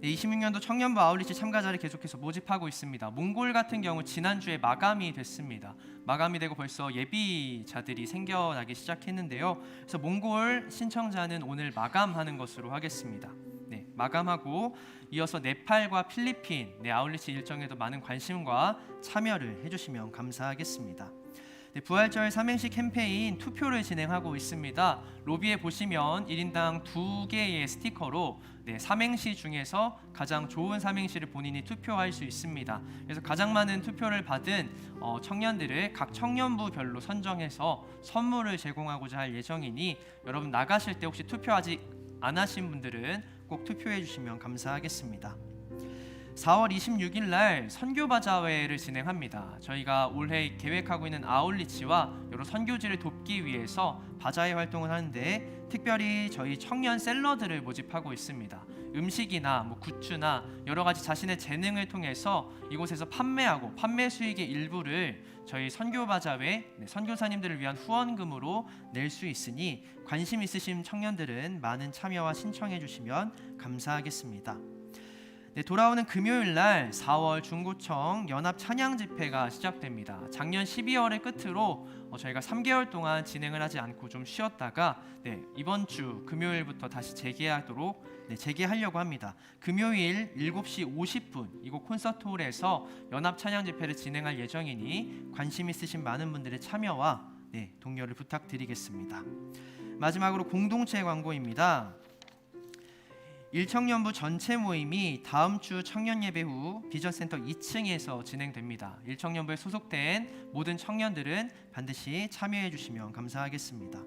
26년도 청년부 아울리치 참가자를 계속해서 모집하고 있습니다. 몽골 같은 경우 지난주에 마감이 됐습니다. 마감이 되고 벌써 예비자들이 생겨나기 시작했는데요. 그래서 몽골 신청자는 오늘 마감하는 것으로 하겠습니다. 네, 마감하고 이어서 네팔과 필리핀 아울리치 일정에도 많은 관심과 참여를 해주시면 감사하겠습니다. 네, 부활절 삼행시 캠페인 투표를 진행하고 있습니다. 로비에 보시면 1인당 2개의 스티커로 삼행시 중에서 가장 좋은 삼행시를 본인이 투표할 수 있습니다. 그래서 가장 많은 투표를 받은 청년들을 각 청년부별로 선정해서 선물을 제공하고자 할 예정이니 여러분 나가실 때 혹시 투표 아직 안 하신 분들은 꼭 투표해 주시면 감사하겠습니다. 4월 26일 날 선교바자회를 진행합니다. 저희가 올해 계획하고 있는 아울리치와 여러 선교지를 돕기 위해서 바자회 활동을 하는데 특별히 저희 청년 셀러들을 모집하고 있습니다. 음식이나 굿즈나 여러 가지 자신의 재능을 통해서 이곳에서 판매하고 판매 수익의 일부를 저희 선교바자회 선교사님들을 위한 후원금으로 낼 수 있으니 관심 있으신 청년들은 많은 참여와 신청해 주시면 감사하겠습니다. 네, 돌아오는 금요일 날 4월 중구청 연합 찬양 집회가 시작됩니다. 작년 12월의 끝으로 저희가 3개월 동안 진행을 하지 않고 좀 쉬었다가 이번 주 금요일부터 다시 재개하려고 합니다. 금요일 7시 50분 이곳 콘서트홀에서 연합 찬양 집회를 진행할 예정이니 관심 있으신 많은 분들의 참여와 동료를 부탁드리겠습니다. 마지막으로 공동체 광고입니다. 일청년부 전체 모임이 다음 주 청년 예배 후 비전센터 2층에서 진행됩니다. 일청년부에 소속된 모든 청년들은 반드시 참여해 주시면 감사하겠습니다.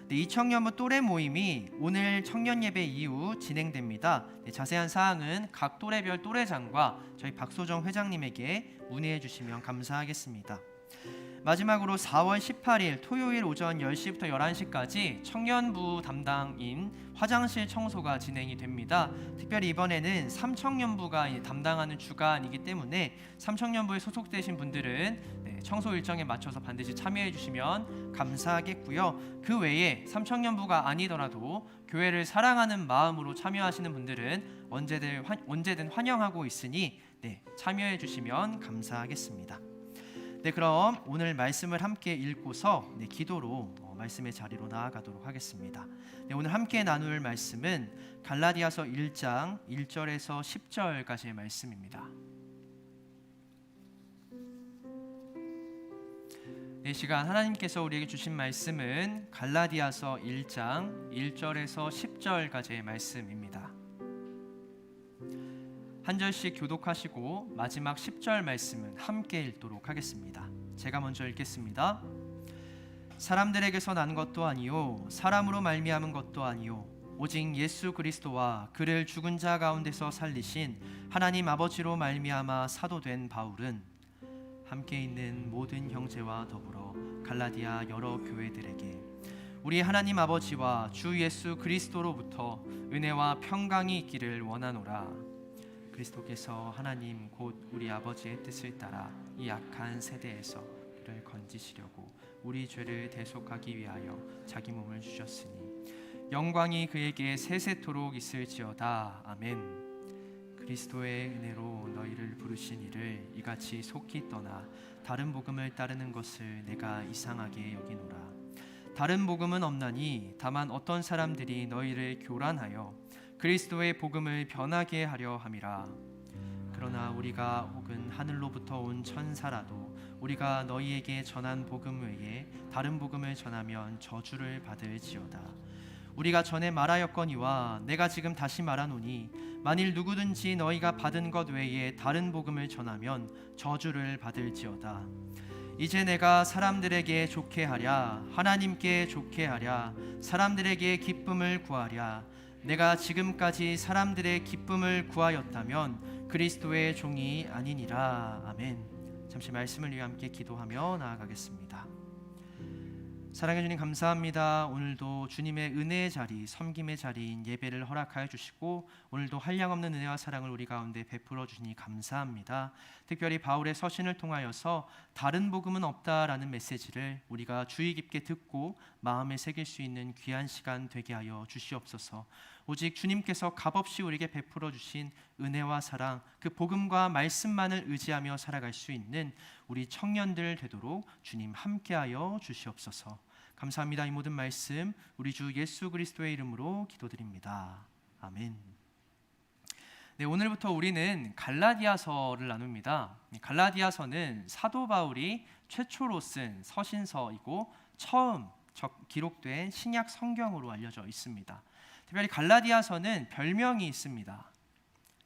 이 청년부 또래 모임이 오늘 청년 예배 이후 진행됩니다. 자세한 사항은 각 또래별 또래장과 저희 박소정 회장님에게 문의해 주시면 감사하겠습니다. 마지막으로 4월 18일 토요일 오전 10시부터 11시까지 청년부 담당인 화장실 청소가 진행이 됩니다. 특별히 이번에는 삼청년부가 담당하는 주간이기 때문에 삼청년부에 소속되신 분들은 청소 일정에 맞춰서 반드시 참여해 주시면 감사하겠고요. 그 외에 삼청년부가 아니더라도 교회를 사랑하는 마음으로 참여하시는 분들은 언제든 환영하고 있으니 참여해 주시면 감사하겠습니다. 그럼 오늘 말씀을 함께 읽고서 기도로 말씀의 자리로 나아가도록 하겠습니다. 오늘 함께 나눌 말씀은 갈라디아서 1장 1절에서 10절까지의 말씀입니다. 이 시간 하나님께서 우리에게 주신 말씀은 갈라디아서 1장 1절에서 10절까지의 말씀입니다. 한 절씩 교독하시고 마지막 10절 말씀은 함께 읽도록 하겠습니다. 제가 먼저 읽겠습니다. 사람들에게서 난 것도 아니요 사람으로 말미암은 것도 아니요 오직 예수 그리스도와 그를 죽은 자 가운데서 살리신 하나님 아버지로 말미암아 사도된 바울은 함께 있는 모든 형제와 더불어 갈라디아 여러 교회들에게 우리 하나님 아버지와 주 예수 그리스도로부터 은혜와 평강이 있기를 원하노라. 그리스도께서 하나님 곧 우리 아버지의 뜻을 따라 이 악한 세대에서 우리를 건지시려고 우리 죄를 대속하기 위하여 자기 몸을 주셨으니 영광이 그에게 세세토록 있을지어다. 아멘. 그리스도의 은혜로 너희를 부르신 이를 이같이 속히 떠나 다른 복음을 따르는 것을 내가 이상하게 여기노라. 다른 복음은 없나니 다만 어떤 사람들이 너희를 교란하여 그리스도의 복음을 변하게 하려 함이라. 그러나 우리가 혹은 하늘로부터 온 천사라도 우리가 너희에게 전한 복음 외에 다른 복음을 전하면 저주를 받을지어다. 우리가 전에 말하였거니와 내가 지금 다시 말하노니 만일 누구든지 너희가 받은 것 외에 다른 복음을 전하면 저주를 받을지어다. 이제 내가 사람들에게 좋게 하랴 하나님께 좋게 하랴 사람들에게 기쁨을 구하랴 내가 지금까지 사람들의 기쁨을 구하였다면 그리스도의 종이 아니니라. 아멘. 잠시 말씀을 위해 함께 기도하며 나아가겠습니다. 사랑해 주님 감사합니다. 오늘도 주님의 은혜의 자리, 섬김의 자리인 예배를 허락하여 주시고 오늘도 한량없는 은혜와 사랑을 우리 가운데 베풀어 주시니 감사합니다. 특별히 바울의 서신을 통하여서 다른 복음은 없다라는 메시지를 우리가 주의 깊게 듣고 마음에 새길 수 있는 귀한 시간 되게 하여 주시옵소서. 오직 주님께서 값없이 우리에게 베풀어 주신 은혜와 사랑, 그 복음과 말씀만을 의지하며 살아갈 수 있는 우리 청년들 되도록 주님 함께하여 주시옵소서. 감사합니다. 이 모든 말씀 우리 주 예수 그리스도의 이름으로 기도드립니다. 아멘. 오늘부터 우리는 갈라디아서를 나눕니다. 갈라디아서는 사도 바울이 최초로 쓴 서신서이고 처음 기록된 신약 성경으로 알려져 있습니다. 특별히 갈라디아서는 별명이 있습니다.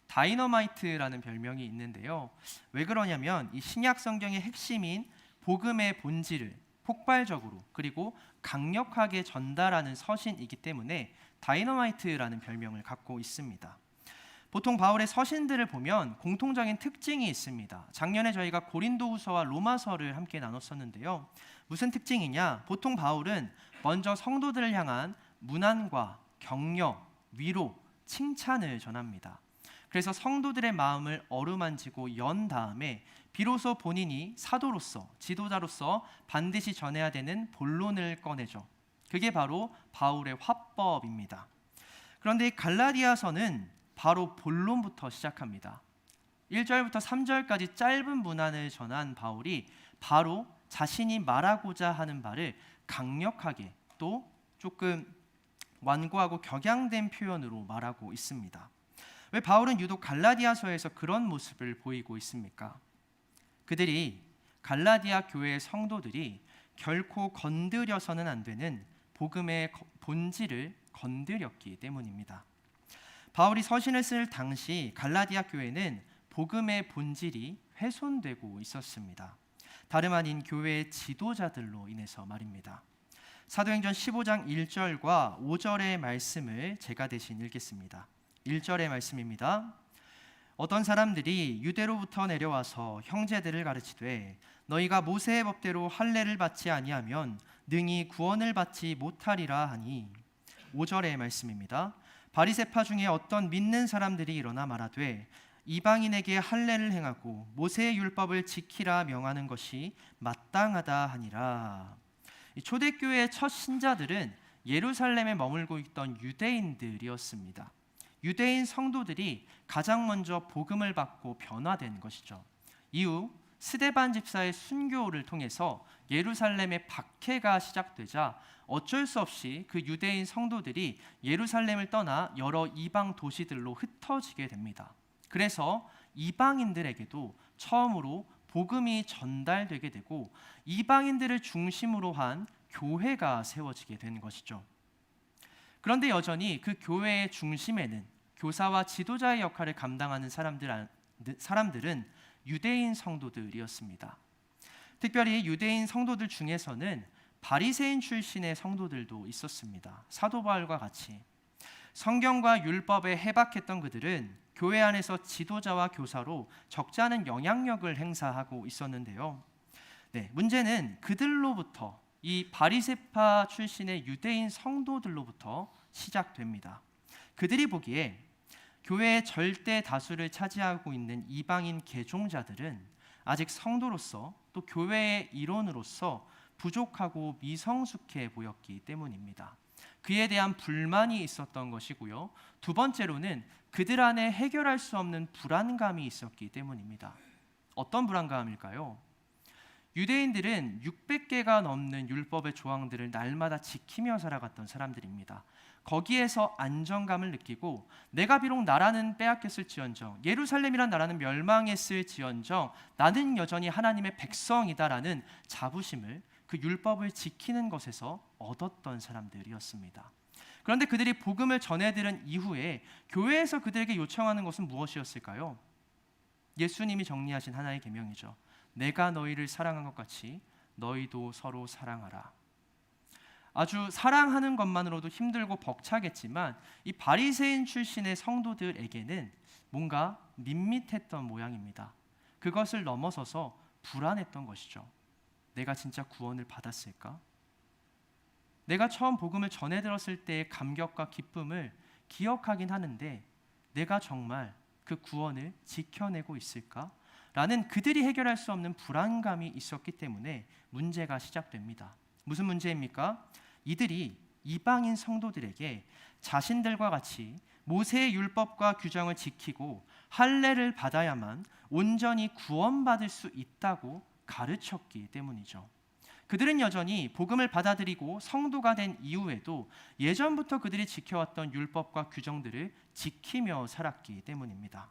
다이너마이트라는 별명이 있는데요. 왜 그러냐면 이 신약 성경의 핵심인 복음의 본질을 폭발적으로 그리고 강력하게 전달하는 서신이기 때문에 다이너마이트라는 별명을 갖고 있습니다. 보통 바울의 서신들을 보면 공통적인 특징이 있습니다. 작년에 저희가 고린도후서와 로마서를 함께 나눴었는데요. 무슨 특징이냐? 보통 바울은 먼저 성도들을 향한 문안과 격려, 위로, 칭찬을 전합니다. 그래서 성도들의 마음을 어루만지고 연 다음에 비로소 본인이 사도로서, 지도자로서 반드시 전해야 되는 본론을 꺼내죠. 그게 바로 바울의 화법입니다. 그런데 이 갈라디아서는 바로 본론부터 시작합니다. 1절부터 3절까지 짧은 문안을 전한 바울이 바로 자신이 말하고자 하는 바를 강력하게 또 조금 완고하고 격양된 표현으로 말하고 있습니다. 왜 바울은 유독 갈라디아서에서 그런 모습을 보이고 있습니까? 그들이 갈라디아 교회의 성도들이 결코 건드려서는 안 되는 복음의 본질을 건드렸기 때문입니다. 바울이 서신을 쓸 당시 갈라디아 교회는 복음의 본질이 훼손되고 있었습니다. 다름 아닌 교회의 지도자들로 인해서 말입니다. 사도행전 15장 1절과 5절의 말씀을 제가 대신 읽겠습니다. 1절의 말씀입니다. 어떤 사람들이 유대로부터 내려와서 형제들을 가르치되 너희가 모세의 법대로 할례를 받지 아니하면 능히 구원을 받지 못하리라 하니 5절의 말씀입니다. 바리새파 중에 어떤 믿는 사람들이 일어나 말하되 이방인에게 할례를 행하고 모세의 율법을 지키라 명하는 것이 마땅하다 하니라. 초대교회의 첫 신자들은 예루살렘에 머물고 있던 유대인들이었습니다. 유대인 성도들이 가장 먼저 복음을 받고 변화된 것이죠. 이후 스데반 집사의 순교를 통해서 예루살렘의 박해가 시작되자 어쩔 수 없이 그 유대인 성도들이 예루살렘을 떠나 여러 이방 도시들로 흩어지게 됩니다. 그래서 이방인들에게도 처음으로 복음이 전달되게 되고 이방인들을 중심으로 한 교회가 세워지게 된 것이죠. 그런데 여전히 그 교회의 중심에는 교사와 지도자의 역할을 감당하는 사람들은 유대인 성도들이었습니다. 특별히 유대인 성도들 중에서는 바리새인 출신의 성도들도 있었습니다. 사도 바울과 같이 성경과 율법에 해박했던 그들은 교회 안에서 지도자와 교사로 적지 않은 영향력을 행사하고 있었는데요. 문제는 그들로부터 이 바리새파 출신의 유대인 성도들로부터 시작됩니다. 그들이 보기에 교회의 절대 다수를 차지하고 있는 이방인 개종자들은 아직 성도로서 또 교회의 일원으로서 부족하고 미성숙해 보였기 때문입니다. 그에 대한 불만이 있었던 것이고요. 두 번째로는 그들 안에 해결할 수 없는 불안감이 있었기 때문입니다. 어떤 불안감일까요? 유대인들은 600개가 넘는 율법의 조항들을 날마다 지키며 살아갔던 사람들입니다. 거기에서 안정감을 느끼고 내가 비록 나라는 빼앗겼을지언정 예루살렘이란 나라는 멸망했을지언정 나는 여전히 하나님의 백성이다라는 자부심을 그 율법을 지키는 것에서 얻었던 사람들이었습니다. 그런데 그들이 복음을 전해들은 이후에 교회에서 그들에게 요청하는 것은 무엇이었을까요? 예수님이 정리하신 하나의 계명이죠. 내가 너희를 사랑한 것 같이 너희도 서로 사랑하라. 아주 사랑하는 것만으로도 힘들고 벅차겠지만 이 바리새인 출신의 성도들에게는 뭔가 밋밋했던 모양입니다. 그것을 넘어서서 불안했던 것이죠. 내가 진짜 구원을 받았을까? 내가 처음 복음을 전해 들었을 때의 감격과 기쁨을 기억하긴 하는데 내가 정말 그 구원을 지켜내고 있을까? 라는 그들이 해결할 수 없는 불안감이 있었기 때문에 문제가 시작됩니다. 무슨 문제입니까? 이들이 이방인 성도들에게 자신들과 같이 모세의 율법과 규정을 지키고 할례를 받아야만 온전히 구원받을 수 있다고 가르쳤기 때문이죠. 그들은 여전히 복음을 받아들이고 성도가 된 이후에도 예전부터 그들이 지켜왔던 율법과 규정들을 지키며 살았기 때문입니다.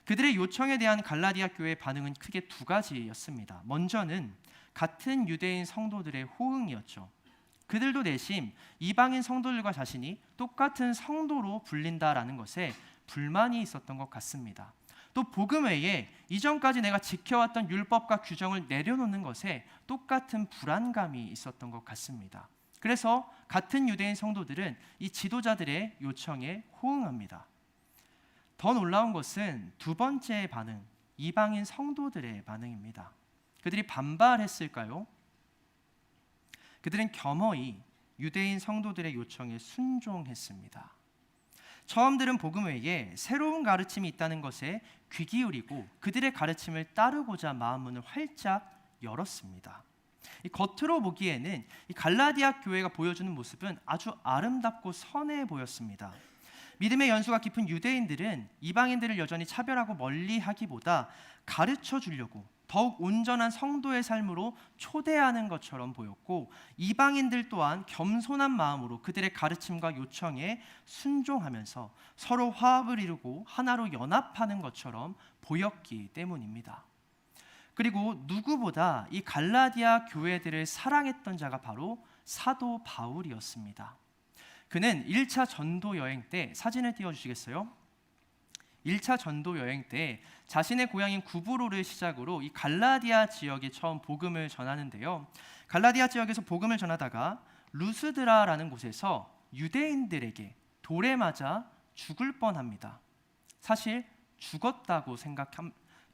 그들의 요청에 대한 갈라디아 교회의 반응은 크게 두 가지였습니다. 먼저는 같은 유대인 성도들의 호응이었죠. 그들도 내심 이방인 성도들과 자신이 똑같은 성도로 불린다라는 것에 불만이 있었던 것 같습니다. 또 복음 외에 이전까지 내가 지켜왔던 율법과 규정을 내려놓는 것에 똑같은 불안감이 있었던 것 같습니다. 그래서 같은 유대인 성도들은 이 지도자들의 요청에 호응합니다. 더 놀라운 것은 두 번째 반응, 이방인 성도들의 반응입니다. 그들이 반발했을까요? 그들은 겸허히 유대인 성도들의 요청에 순종했습니다. 처음 들은 복음 외에 새로운 가르침이 있다는 것에 귀 기울이고 그들의 가르침을 따르고자 마음문을 활짝 열었습니다. 겉으로 보기에는 이 갈라디아 교회가 보여주는 모습은 아주 아름답고 선해 보였습니다. 믿음의 연수가 깊은 유대인들은 이방인들을 여전히 차별하고 멀리하기보다 가르쳐 주려고 더욱 온전한 성도의 삶으로 초대하는 것처럼 보였고, 이방인들 또한 겸손한 마음으로 그들의 가르침과 요청에 순종하면서 서로 화합을 이루고 하나로 연합하는 것처럼 보였기 때문입니다. 그리고 누구보다 이 갈라디아 교회들을 사랑했던 자가 바로 사도 바울이었습니다. 그는 1차 전도 여행 때, 사진을 띄워주시겠어요? 1차 전도 여행 때 자신의 고향인 구브로를 시작으로 이 갈라디아 지역에 처음 복음을 전하는데요. 갈라디아 지역에서 복음을 전하다가 루스드라라는 곳에서 유대인들에게 돌에 맞아 죽을 뻔합니다. 사실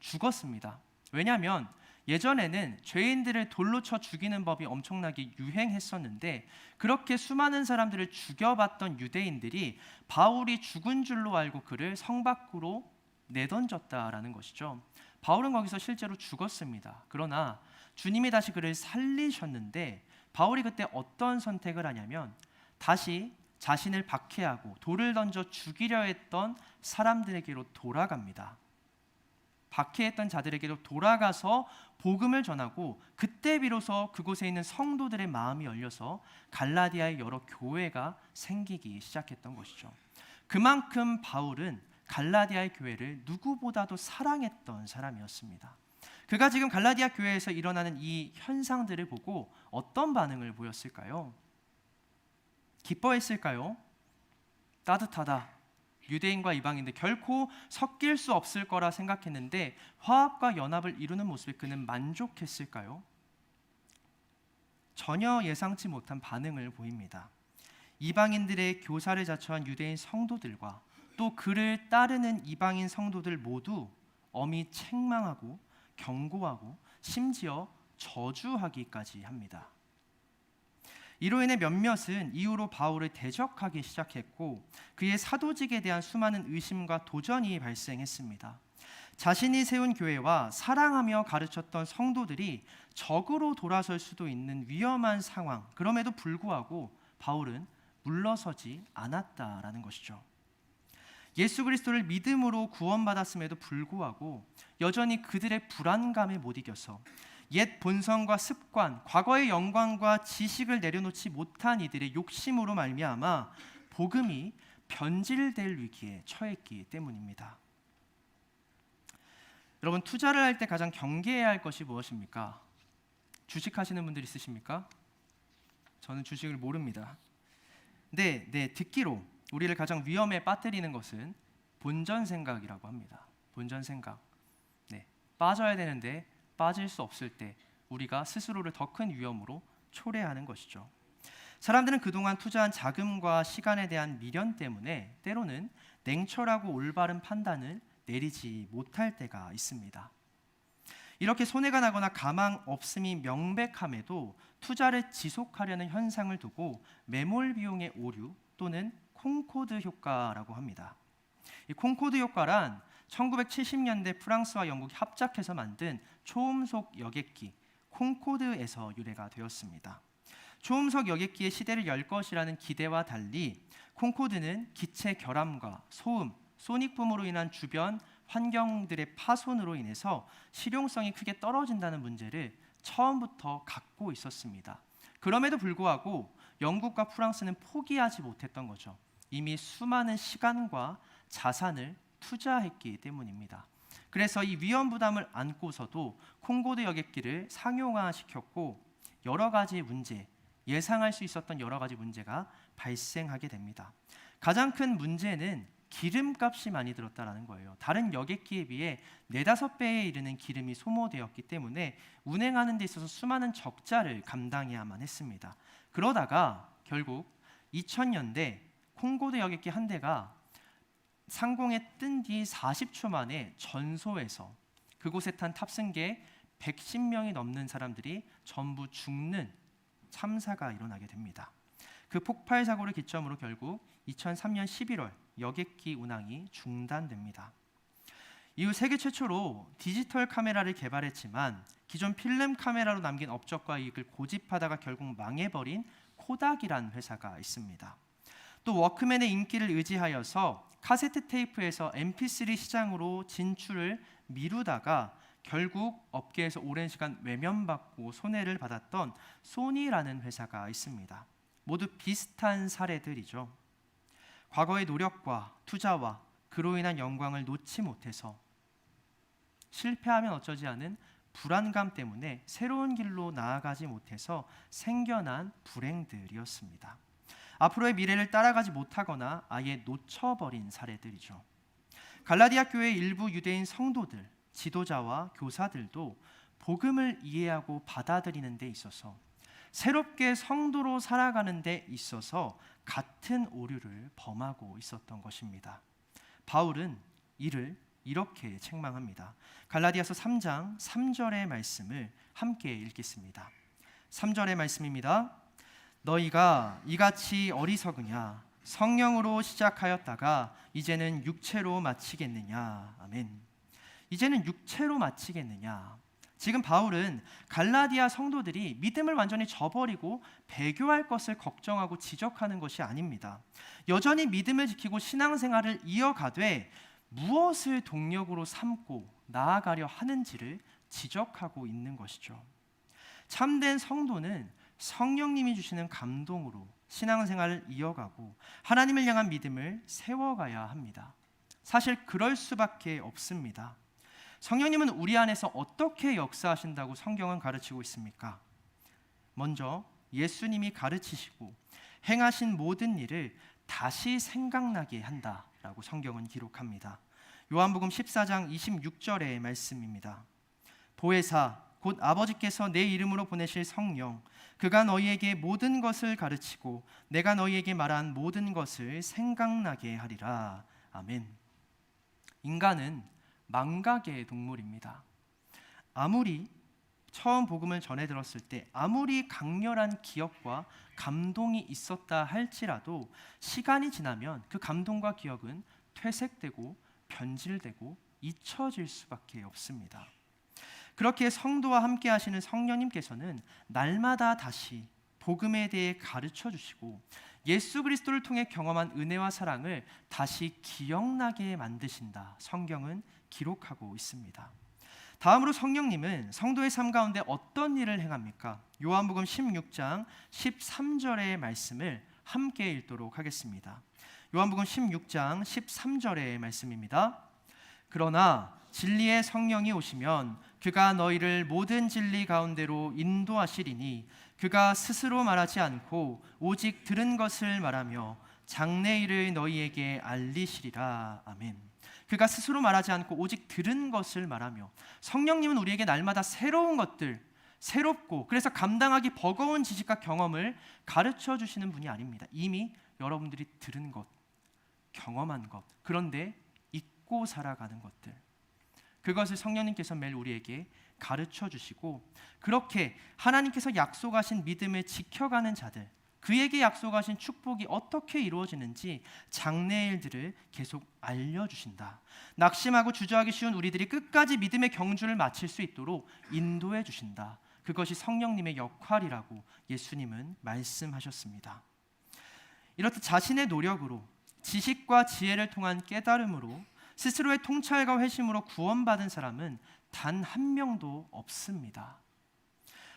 죽었습니다. 왜냐하면 예전에는 죄인들을 돌로 쳐 죽이는 법이 엄청나게 유행했었는데, 그렇게 수많은 사람들을 죽여봤던 유대인들이 바울이 죽은 줄로 알고 그를 성 밖으로 내던졌다라는 것이죠. 바울은 거기서 실제로 죽었습니다. 그러나 주님이 다시 그를 살리셨는데, 바울이 그때 어떤 선택을 하냐면 다시 자신을 박해하고 돌을 던져 죽이려 했던 사람들에게로 돌아갑니다. 박해했던 자들에게도 돌아가서 복음을 전하고, 그때 비로소 그곳에 있는 성도들의 마음이 열려서 갈라디아의 여러 교회가 생기기 시작했던 것이죠. 그만큼 바울은 갈라디아의 교회를 누구보다도 사랑했던 사람이었습니다. 그가 지금 갈라디아 교회에서 일어나는 이 현상들을 보고 어떤 반응을 보였을까요? 기뻐했을까요? 따뜻하다. 유대인과 이방인들 결코 섞일 수 없을 거라 생각했는데 화합과 연합을 이루는 모습에 그는 만족했을까요? 전혀 예상치 못한 반응을 보입니다. 이방인들의 교사를 자처한 유대인 성도들과 또 그를 따르는 이방인 성도들 모두 엄히 책망하고 경고하고 심지어 저주하기까지 합니다. 이로 인해 몇몇은 이후로 바울을 대적하기 시작했고, 그의 사도직에 대한 수많은 의심과 도전이 발생했습니다. 자신이 세운 교회와 사랑하며 가르쳤던 성도들이 적으로 돌아설 수도 있는 위험한 상황, 그럼에도 불구하고 바울은 물러서지 않았다라는 것이죠. 예수 그리스도를 믿음으로 구원받았음에도 불구하고 여전히 그들의 불안감에 못 이겨서 옛 본성과 습관, 과거의 영광과 지식을 내려놓지 못한 이들의 욕심으로 말미암아 복음이 변질될 위기에 처했기 때문입니다. 여러분, 투자를 할 때 가장 경계해야 할 것이 무엇입니까? 주식하시는 분들 있으십니까? 저는 주식을 모릅니다. 네, 듣기로 우리를 가장 위험에 빠뜨리는 것은 본전 생각이라고 합니다. 본전 생각. 네, 빠져야 되는데 빠질 수 없을 때 우리가 스스로를 더 큰 위험으로 초래하는 것이죠. 사람들은 그동안 투자한 자금과 시간에 대한 미련 때문에 때로는 냉철하고 올바른 판단을 내리지 못할 때가 있습니다. 이렇게 손해가 나거나 가망 없음이 명백함에도 투자를 지속하려는 현상을 두고 매몰 비용의 오류 또는 콩코드 효과라고 합니다. 이 콩코드 효과란 1970년대 프랑스와 영국이 합작해서 만든 초음속 여객기 콩코드에서 유래가 되었습니다. 초음속 여객기의 시대를 열 것이라는 기대와 달리 콩코드는 기체 결함과 소음, 소닉붐으로 인한 주변 환경들의 파손으로 인해서 실용성이 크게 떨어진다는 문제를 처음부터 갖고 있었습니다. 그럼에도 불구하고 영국과 프랑스는 포기하지 못했던 거죠. 이미 수많은 시간과 자산을 투자했기 때문입니다. 그래서 이 위험 부담을 안고서도 콩코드 여객기를 상용화시켰고 여러 가지 문제, 예상할 수 있었던 여러 가지 문제가 발생하게 됩니다. 가장 큰 문제는 기름값이 많이 들었다라는 거예요. 다른 여객기에 비해 4-5배에 이르는 기름이 소모되었기 때문에 운행하는 데 있어서 수많은 적자를 감당해야만 했습니다. 그러다가 결국 2000년대 콩코드 여객기 한 대가 상공에 뜬 뒤 40초 만에 전소해서 그곳에 탄 탑승객 110명이 넘는 사람들이 전부 죽는 참사가 일어나게 됩니다. 그 폭발 사고를 기점으로 결국 2003년 11월 여객기 운항이 중단됩니다. 이후 세계 최초로 디지털 카메라를 개발했지만 기존 필름 카메라로 남긴 업적과 이익을 고집하다가 결국 망해버린 코닥이란 회사가 있습니다. 또 워크맨의 인기를 의지하여서 카세트 테이프에서 MP3 시장으로 진출을 미루다가 결국 업계에서 오랜 시간 외면받고 손해를 받았던 소니라는 회사가 있습니다. 모두 비슷한 사례들이죠. 과거의 노력과 투자와 그로 인한 영광을 놓지 못해서 실패하면 어쩌지 않은 불안감 때문에 새로운 길로 나아가지 못해서 생겨난 불행들이었습니다. 앞으로의 미래를 따라가지 못하거나 아예 놓쳐버린 사례들이죠. 갈라디아 교회의 일부 유대인 성도들, 지도자와 교사들도 복음을 이해하고 받아들이는 데 있어서 새롭게 성도로 살아가는 데 있어서 같은 오류를 범하고 있었던 것입니다. 바울은 이를 이렇게 책망합니다. 갈라디아서 3장 3절의 말씀을 함께 읽겠습니다. 3절의 말씀입니다. 너희가 이같이 어리석으냐? 성령으로 시작하였다가 이제는 육체로 마치겠느냐? 아멘. 이제는 육체로 마치겠느냐? 지금 바울은 갈라디아 성도들이 믿음을 완전히 저버리고 배교할 것을 걱정하고 지적하는 것이 아닙니다. 여전히 믿음을 지키고 신앙생활을 이어가되 무엇을 동력으로 삼고 나아가려 하는지를 지적하고 있는 것이죠. 참된 성도는 성령님이 주시는 감동으로 신앙생활을 이어가고 하나님을 향한 믿음을 세워가야 합니다. 사실 그럴 수밖에 없습니다. 성령님은 우리 안에서 어떻게 역사하신다고 성경은 가르치고 있습니까? 먼저 예수님이 가르치시고 행하신 모든 일을 다시 생각나게 한다라고 성경은 기록합니다. 요한복음 14장 26절의 말씀입니다. 보혜사 곧 아버지께서 내 이름으로 보내실 성령 그가 너희에게 모든 것을 가르치고 내가 너희에게 말한 모든 것을 생각나게 하리라. 아멘. 인간은 망각의 동물입니다. 아무리 처음 복음을 전해 들었을 때 아무리 강렬한 기억과 감동이 있었다 할지라도 시간이 지나면 그 감동과 기억은 퇴색되고 변질되고 잊혀질 수밖에 없습니다. 그렇게 성도와 함께 하시는 성령님께서는 날마다 다시 복음에 대해 가르쳐 주시고 예수 그리스도를 통해 경험한 은혜와 사랑을 다시 기억나게 만드신다. 성경은 기록하고 있습니다. 다음으로 성령님은 성도의 삶 가운데 어떤 일을 행합니까? 요한복음 16장 13절의 말씀을 함께 읽도록 하겠습니다. 요한복음 16장 13절의 말씀입니다. 그러나 진리의 성령이 오시면 그가 너희를 모든 진리 가운데로 인도하시리니 그가 스스로 말하지 않고 오직 들은 것을 말하며 장래일을 너희에게 알리시리라. 아멘. 그가 스스로 말하지 않고 오직 들은 것을 말하며 성령님은 우리에게 날마다 새로운 것들, 새롭고 그래서 감당하기 버거운 지식과 경험을 가르쳐 주시는 분이 아닙니다. 이미 여러분들이 들은 것, 경험한 것, 그런데 잊고 살아가는 것들, 그것을 성령님께서 매일 우리에게 가르쳐 주시고 그렇게 하나님께서 약속하신 믿음을 지켜가는 자들, 그에게 약속하신 축복이 어떻게 이루어지는지 장래일들을 계속 알려주신다. 낙심하고 주저하기 쉬운 우리들이 끝까지 믿음의 경주를 마칠 수 있도록 인도해 주신다. 그것이 성령님의 역할이라고 예수님은 말씀하셨습니다. 이렇듯 자신의 노력으로 지식과 지혜를 통한 깨달음으로 스스로의 통찰과 회심으로 구원받은 사람은 단 한 명도 없습니다.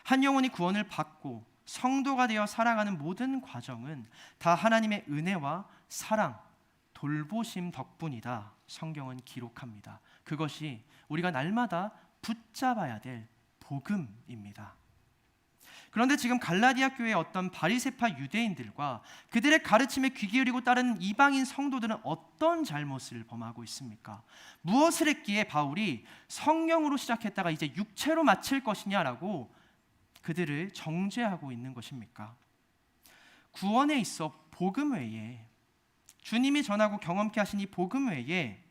한 영혼이 구원을 받고 성도가 되어 살아가는 모든 과정은 다 하나님의 은혜와 사랑, 돌보심 덕분이다. 성경은 기록합니다. 그것이 우리가 날마다 붙잡아야 될 복음입니다. 그런데 지금 갈라디아 교회의 어떤 바리새파 유대인들과 그들의 가르침에 귀 기울이고 따르는 이방인 성도들은 어떤 잘못을 범하고 있습니까? 무엇을 했기에 바울이 성령으로 시작했다가 이제 육체로 마칠 것이냐라고 그들을 정죄하고 있는 것입니까? 구원에 있어 복음 외에, 주님이 전하고 경험케 하신 이 복음 외에,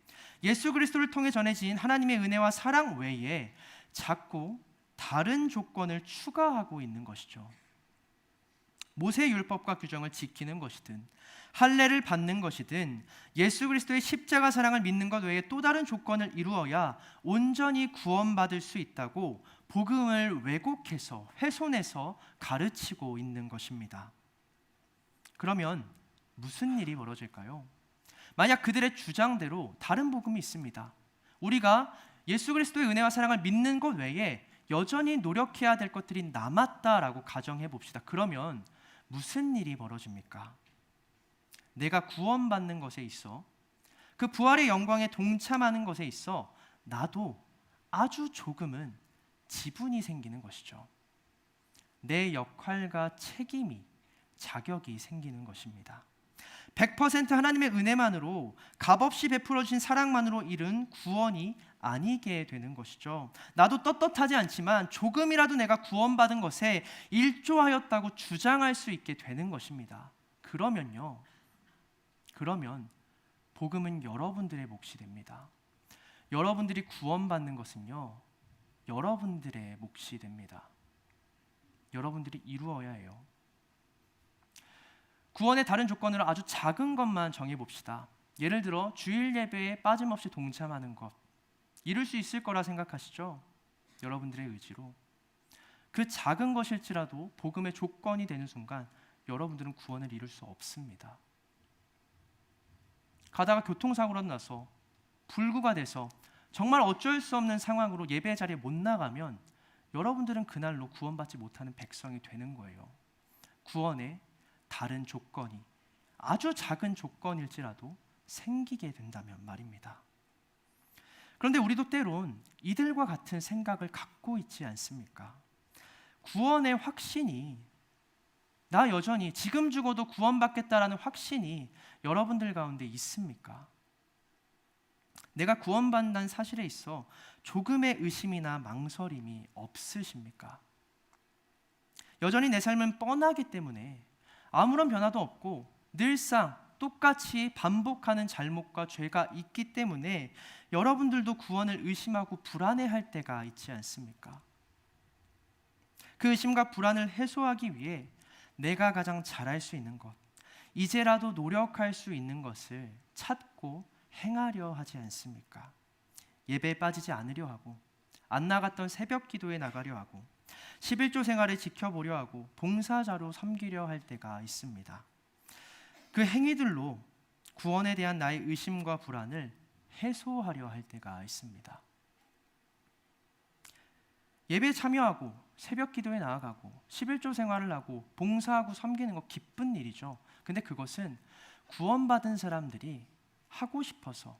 예수 그리스도를 통해 전해진 하나님의 은혜와 사랑 외에 자꾸 다른 조건을 추가하고 있는 것이죠. 모세의 율법과 규정을 지키는 것이든 할례를 받는 것이든 예수 그리스도의 십자가 사랑을 믿는 것 외에 또 다른 조건을 이루어야 온전히 구원받을 수 있다고 복음을 왜곡해서 훼손해서 가르치고 있는 것입니다. 그러면 무슨 일이 벌어질까요? 만약 그들의 주장대로 다른 복음이 있습니다. 우리가 예수 그리스도의 은혜와 사랑을 믿는 것 외에 여전히 노력해야 될 것들이 남았다라고 가정해 봅시다. 그러면 무슨 일이 벌어집니까? 내가 구원받는 것에 있어, 그 부활의 영광에 동참하는 것에 있어 나도 아주 조금은 지분이 생기는 것이죠. 내 역할과 책임이, 자격이 생기는 것입니다. 100% 하나님의 은혜만으로, 값없이 베풀어진 사랑만으로 이룬 구원이 아니게 되는 것이죠. 나도 떳떳하지 않지만 조금이라도 내가 구원받은 것에 일조하였다고 주장할 수 있게 되는 것입니다. 그러면 복음은 여러분들의 몫이 됩니다. 여러분들이 구원받는 것은요, 여러분들의 몫이 됩니다. 여러분들이 이루어야 해요. 구원의 다른 조건으로 아주 작은 것만 정해봅시다. 예를 들어 주일 예배에 빠짐없이 동참하는 것, 이룰 수 있을 거라 생각하시죠? 여러분들의 의지로. 그 작은 것일지라도 복음의 조건이 되는 순간 여러분들은 구원을 이룰 수 없습니다. 가다가 교통사고로 나서 불구가 돼서 정말 어쩔 수 없는 상황으로 예배 자리에 못 나가면 여러분들은 그날로 구원받지 못하는 백성이 되는 거예요. 구원의 다른 조건이 아주 작은 조건일지라도 생기게 된다면 말입니다. 그런데 우리도 때론 이들과 같은 생각을 갖고 있지 않습니까? 구원의 확신이, 나 여전히 지금 죽어도 구원받겠다라는 확신이 여러분들 가운데 있습니까? 내가 구원받는다는 사실에 있어 조금의 의심이나 망설임이 없으십니까? 여전히 내 삶은 뻔하기 때문에 아무런 변화도 없고 늘상 똑같이 반복하는 잘못과 죄가 있기 때문에 여러분들도 구원을 의심하고 불안해할 때가 있지 않습니까? 그 의심과 불안을 해소하기 위해 내가 가장 잘할 수 있는 것, 이제라도 노력할 수 있는 것을 찾고 행하려 하지 않습니까? 예배에 빠지지 않으려 하고, 안 나갔던 새벽 기도에 나가려 하고, 11조 생활을 지켜보려 하고, 봉사자로 섬기려 할 때가 있습니다. 그 행위들로 구원에 대한 나의 의심과 불안을 해소하려 할 때가 있습니다. 예배에 참여하고 새벽 기도에 나아가고 11조 생활을 하고 봉사하고 섬기는 거 기쁜 일이죠. 근데 그것은 구원받은 사람들이 하고 싶어서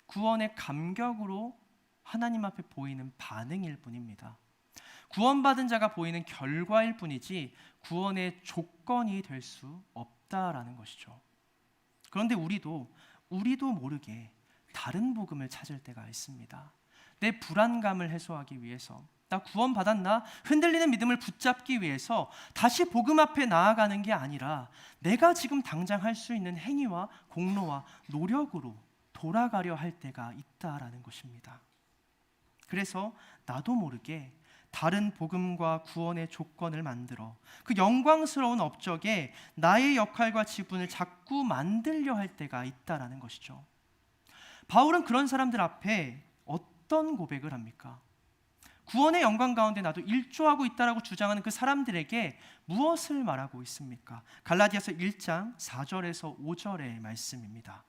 구원의 감격으로 하나님 앞에 보이는 반응일 뿐입니다. 구원받은 자가 보이는 결과일 뿐이지 구원의 조건이 될 수 없다라는 것이죠. 그런데 우리도 모르게 다른 복음을 찾을 때가 있습니다. 내 불안감을 해소하기 위해서, 나 구원받았나? 흔들리는 믿음을 붙잡기 위해서 다시 복음 앞에 나아가는 게 아니라 내가 지금 당장 할 수 있는 행위와 공로와 노력으로 돌아가려 할 때가 있다라는 것입니다. 그래서 나도 모르게 다른 복음과 구원의 조건을 만들어 그 영광스러운 업적에 나의 역할과 지분을 자꾸 만들려 할 때가 있다라는 것이죠. 바울은 그런 사람들 앞에 어떤 고백을 합니까? 구원의 영광 가운데 나도 일조하고 있다라고 주장하는 그 사람들에게 무엇을 말하고 있습니까? 갈라디아서 1장 4절에서 5절의 말씀입니다.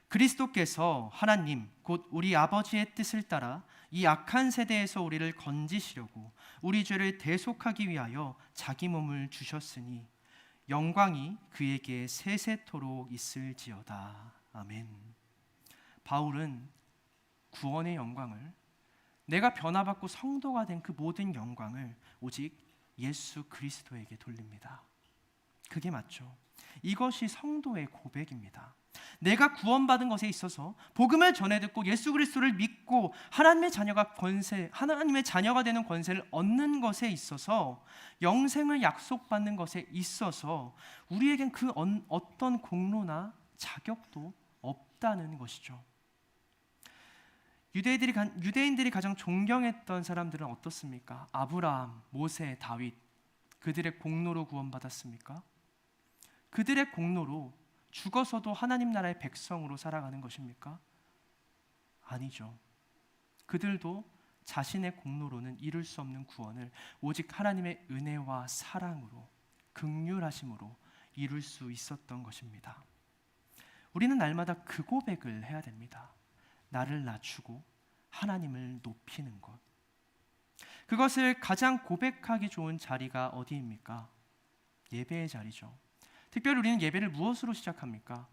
그리스도께서 하나님 곧 우리 아버지의 뜻을 따라 이 악한 세대에서 우리를 건지시려고 우리 죄를 대속하기 위하여 자기 몸을 주셨으니 영광이 그에게 세세토록 있을지어다. 아멘. 바울은 구원의 영광을, 내가 변화받고 성도가 된 그 모든 영광을 오직 예수 그리스도에게 돌립니다. 그게 맞죠. 이것이 성도의 고백입니다. 내가 구원받은 것에 있어서 복음을 전해 듣고 예수 그리스도를 믿고 하나님의 자녀가 되는 권세를 얻는 것에 있어서, 영생을 약속받는 것에 있어서 우리에겐 그 어떤 공로나 자격도 없다는 것이죠. 유대인들이 가장 존경했던 사람들은 어떻습니까? 아브라함, 모세, 다윗, 그들의 공로로 구원받았습니까? 그들의 공로로 죽어서도 하나님 나라의 백성으로 살아가는 것입니까? 아니죠. 그들도 자신의 공로로는 이룰 수 없는 구원을 오직 하나님의 은혜와 사랑으로, 긍휼하심으로 이룰 수 있었던 것입니다. 우리는 날마다 그 고백을 해야 됩니다. 나를 낮추고 하나님을 높이는 것. 그것을 가장 고백하기 좋은 자리가 어디입니까? 예배의 자리죠. 특별히 우리는 예배를 무엇으로 시작합니까?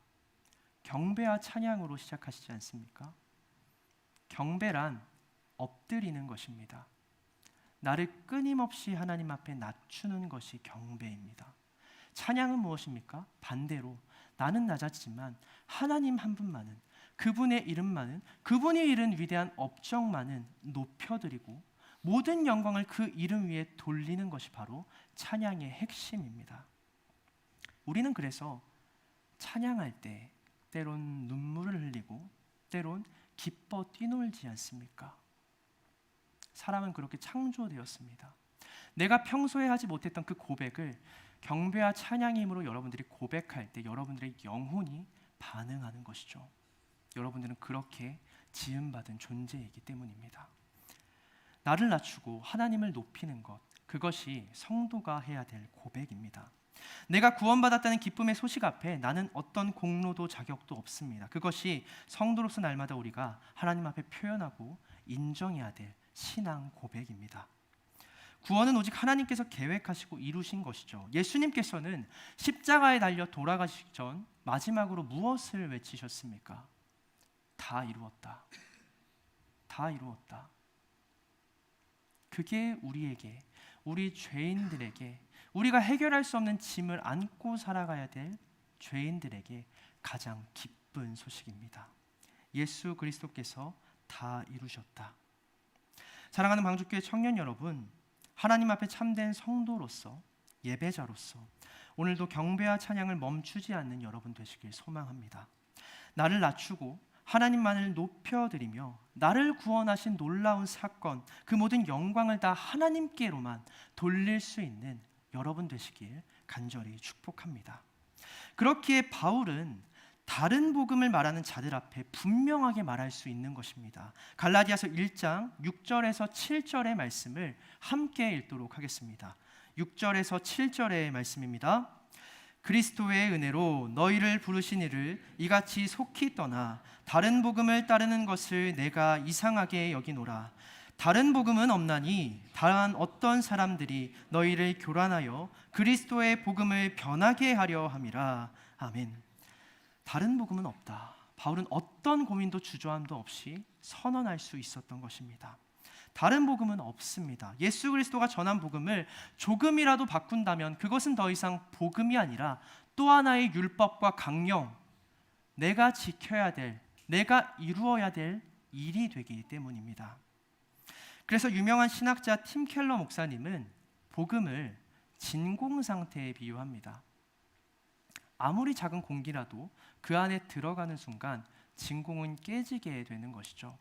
경배와 찬양으로 시작하시지 않습니까? 경배란 엎드리는 것입니다. 나를 끊임없이 하나님 앞에 낮추는 것이 경배입니다. 찬양은 무엇입니까? 반대로 나는 낮아지지만 하나님 한 분만은, 그분의 이름만은, 그분이 이룬 위대한 업적만은 높여드리고 모든 영광을 그 이름 위에 돌리는 것이 바로 찬양의 핵심입니다. 우리는 그래서 찬양할 때 때론 눈물을 흘리고 때론 기뻐 뛰놀지 않습니까? 사람은 그렇게 창조되었습니다. 내가 평소에 하지 못했던 그 고백을 경배와 찬양의 힘으로 여러분들이 고백할 때 여러분들의 영혼이 반응하는 것이죠. 여러분들은 그렇게 지음받은 존재이기 때문입니다. 나를 낮추고 하나님을 높이는 것, 그것이 성도가 해야 될 고백입니다. 내가 구원받았다는 기쁨의 소식 앞에 나는 어떤 공로도 자격도 없습니다. 그것이 성도로서 날마다 우리가 하나님 앞에 표현하고 인정해야 될 신앙 고백입니다. 구원은 오직 하나님께서 계획하시고 이루신 것이죠. 예수님께서는 십자가에 달려 돌아가시기 전 마지막으로 무엇을 외치셨습니까? 다 이루었다. 다 이루었다. 그게 우리에게, 우리 죄인들에게, 우리가 해결할 수 없는 짐을 안고 살아가야 될 죄인들에게 가장 기쁜 소식입니다. 예수 그리스도께서 다 이루셨다. 사랑하는 방주교회 청년 여러분, 하나님 앞에 참된 성도로서, 예배자로서 오늘도 경배와 찬양을 멈추지 않는 여러분 되시길 소망합니다. 나를 낮추고 하나님만을 높여드리며 나를 구원하신 놀라운 사건, 그 모든 영광을 다 하나님께로만 돌릴 수 있는 여러분 되시길 간절히 축복합니다. 그렇기에 바울은 다른 복음을 말하는 자들 앞에 분명하게 말할 수 있는 것입니다. 갈라디아서 1장 6절에서 7절의 말씀을 함께 읽도록 하겠습니다. 6절에서 7절의 말씀입니다. 그리스도의 은혜로 너희를 부르신 이를 이같이 속히 떠나 다른 복음을 따르는 것을 내가 이상하게 여기노라. 다른 복음은 없나니 다만 어떤 사람들이 너희를 교란하여 그리스도의 복음을 변하게 하려 함이라. 아멘. 다른 복음은 없다. 바울은 어떤 고민도 주저함도 없이 선언할 수 있었던 것입니다. 다른 복음은 없습니다. 예수 그리스도가 전한 복음을 조금이라도 바꾼다면 그것은 더 이상 복음이 아니라 또 하나의 율법과 강령, 내가 지켜야 될, 내가 이루어야 될 일이 되기 때문입니다. 그래서 유명한 신학자 팀 켈러 목사님은 복음을 진공 상태에 비유합니다. 아무리 작은 공기라도 그 안에 들어가는 순간 진공은 깨지게 되는 것이죠.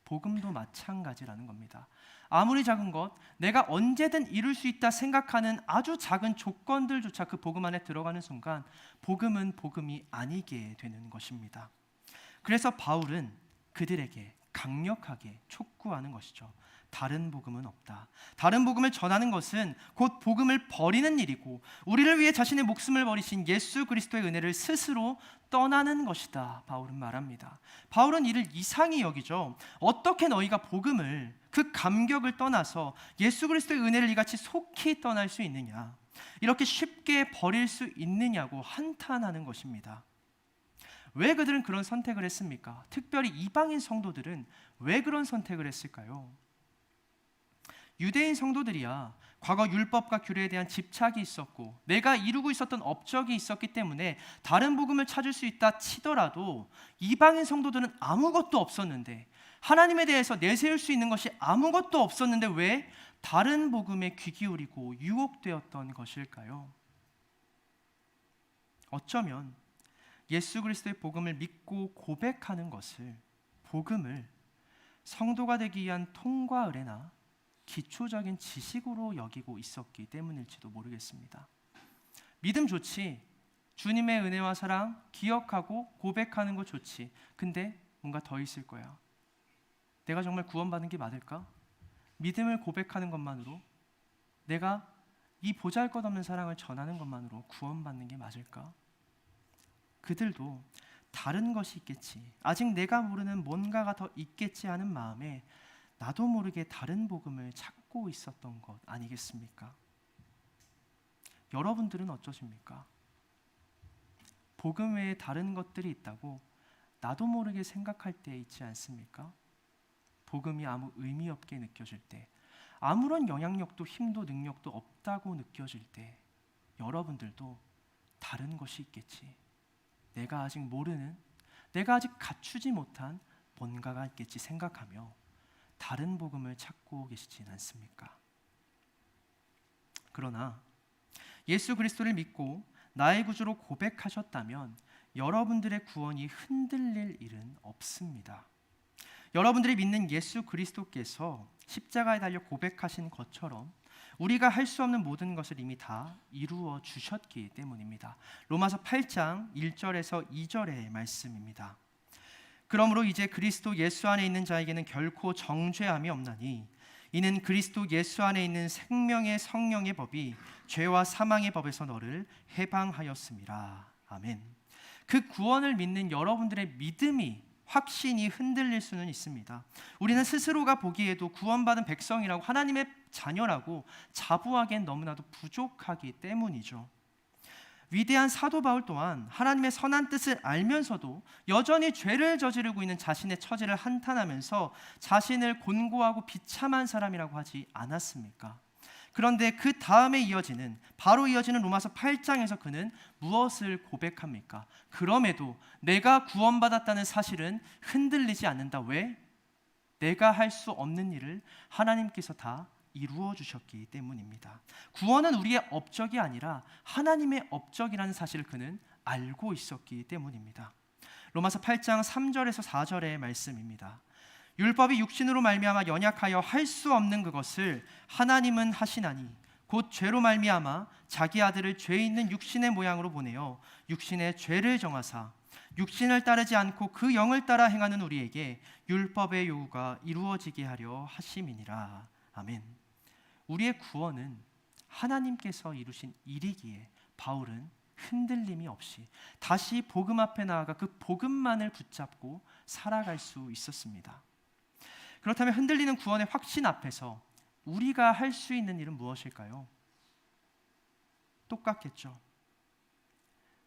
복음도 마찬가지라는 겁니다. 아무리 작은 것, 내가 언제든 이룰 수 있다 생각하는 아주 작은 조건들조차 그 복음 안에 들어가는 순간 복음은 복음이 아니게 되는 것입니다. 그래서 바울은 그들에게 강력하게 촉구하는 것이죠. 다른 복음은 없다. 다른 복음을 전하는 것은 곧 복음을 버리는 일이고 우리를 위해 자신의 목숨을 버리신 예수 그리스도의 은혜를 스스로 떠나는 것이다. 바울은 말합니다. 바울은 이를 이상히 여기죠. 어떻게 너희가 복음을, 그 감격을 떠나서 예수 그리스도의 은혜를 이같이 속히 떠날 수 있느냐, 이렇게 쉽게 버릴 수 있느냐고 한탄하는 것입니다. 왜 그들은 그런 선택을 했습니까? 특별히 이방인 성도들은 왜 그런 선택을 했을까요? 유대인 성도들이야 과거 율법과 규례에 대한 집착이 있었고 내가 이루고 있었던 업적이 있었기 때문에 다른 복음을 찾을 수 있다 치더라도 이방인 성도들은 아무것도 없었는데, 하나님에 대해서 내세울 수 있는 것이 아무것도 없었는데 왜 다른 복음에 귀 기울이고 유혹되었던 것일까요? 어쩌면 예수 그리스도의 복음을 믿고 고백하는 것을, 복음을 성도가 되기 위한 통과 의례나 기초적인 지식으로 여기고 있었기 때문일지도 모르겠습니다. 믿음 좋지, 주님의 은혜와 사랑 기억하고 고백하는 거 좋지. 근데 뭔가 더 있을 거야. 내가 정말 구원받은 게 맞을까? 믿음을 고백하는 것만으로 내가 이 보잘것없는 사랑을 전하는 것만으로 구원받는 게 맞을까? 그들도 다른 것이 있겠지, 아직 내가 모르는 뭔가가 더 있겠지 하는 마음에 나도 모르게 다른 복음을 찾고 있었던 것 아니겠습니까? 여러분들은 어떠십니까? 복음 외에 다른 것들이 있다고 나도 모르게 생각할 때 있지 않습니까? 복음이 아무 의미 없게 느껴질 때, 아무런 영향력도 힘도 능력도 없다고 느껴질 때 여러분들도 다른 것이 있겠지, 내가 아직 모르는, 내가 아직 갖추지 못한 뭔가가 있겠지 생각하며 다른 복음을 찾고 계시진 않습니까? 그러나 예수 그리스도를 믿고 나의 구주로 고백하셨다면 여러분들의 구원이 흔들릴 일은 없습니다. 여러분들이 믿는 예수 그리스도께서 십자가에 달려 고백하신 것처럼 우리가 할 수 없는 모든 것을 이미 다 이루어 주셨기 때문입니다. 로마서 8장 1절에서 2절의 말씀입니다. 그러므로 이제 그리스도 예수 안에 있는 자에게는 결코 정죄함이 없나니 이는 그리스도 예수 안에 있는 생명의 성령의 법이 죄와 사망의 법에서 너를 해방하였음이라. 아멘. 그 구원을 믿는 여러분들의 믿음이, 확신이 흔들릴 수는 있습니다. 우리는 스스로가 보기에도 구원받은 백성이라고, 하나님의 자녀라고 자부하기엔 너무나도 부족하기 때문이죠. 위대한 사도 바울 또한 하나님의 선한 뜻을 알면서도 여전히 죄를 저지르고 있는 자신의 처지를 한탄하면서 자신을 곤고하고 비참한 사람이라고 하지 않았습니까? 그런데 그 다음에 바로 이어지는 로마서 8장에서 그는 무엇을 고백합니까? 그럼에도 내가 구원받았다는 사실은 흔들리지 않는다. 왜? 내가 할 수 없는 일을 하나님께서 다 이루어 주셨기 때문입니다. 구원은 우리의 업적이 아니라 하나님의 업적이라는 사실을 그는 알고 있었기 때문입니다. 로마서 8장 3절에서 4절의 말씀입니다. 율법이 육신으로 말미암아 연약하여 할 수 없는 그것을 하나님은 하시나니 곧 죄로 말미암아 자기 아들을 죄 있는 육신의 모양으로 보내어 육신의 죄를 정하사 육신을 따르지 않고 그 영을 따라 행하는 우리에게 율법의 요구가 이루어지게 하려 하심이니라. 아멘. 우리의 구원은 하나님께서 이루신 일이기에 바울은 흔들림이 없이 다시 복음 앞에 나아가 그 복음만을 붙잡고 살아갈 수 있었습니다. 그렇다면 흔들리는 구원의 확신 앞에서 우리가 할 수 있는 일은 무엇일까요? 똑같겠죠.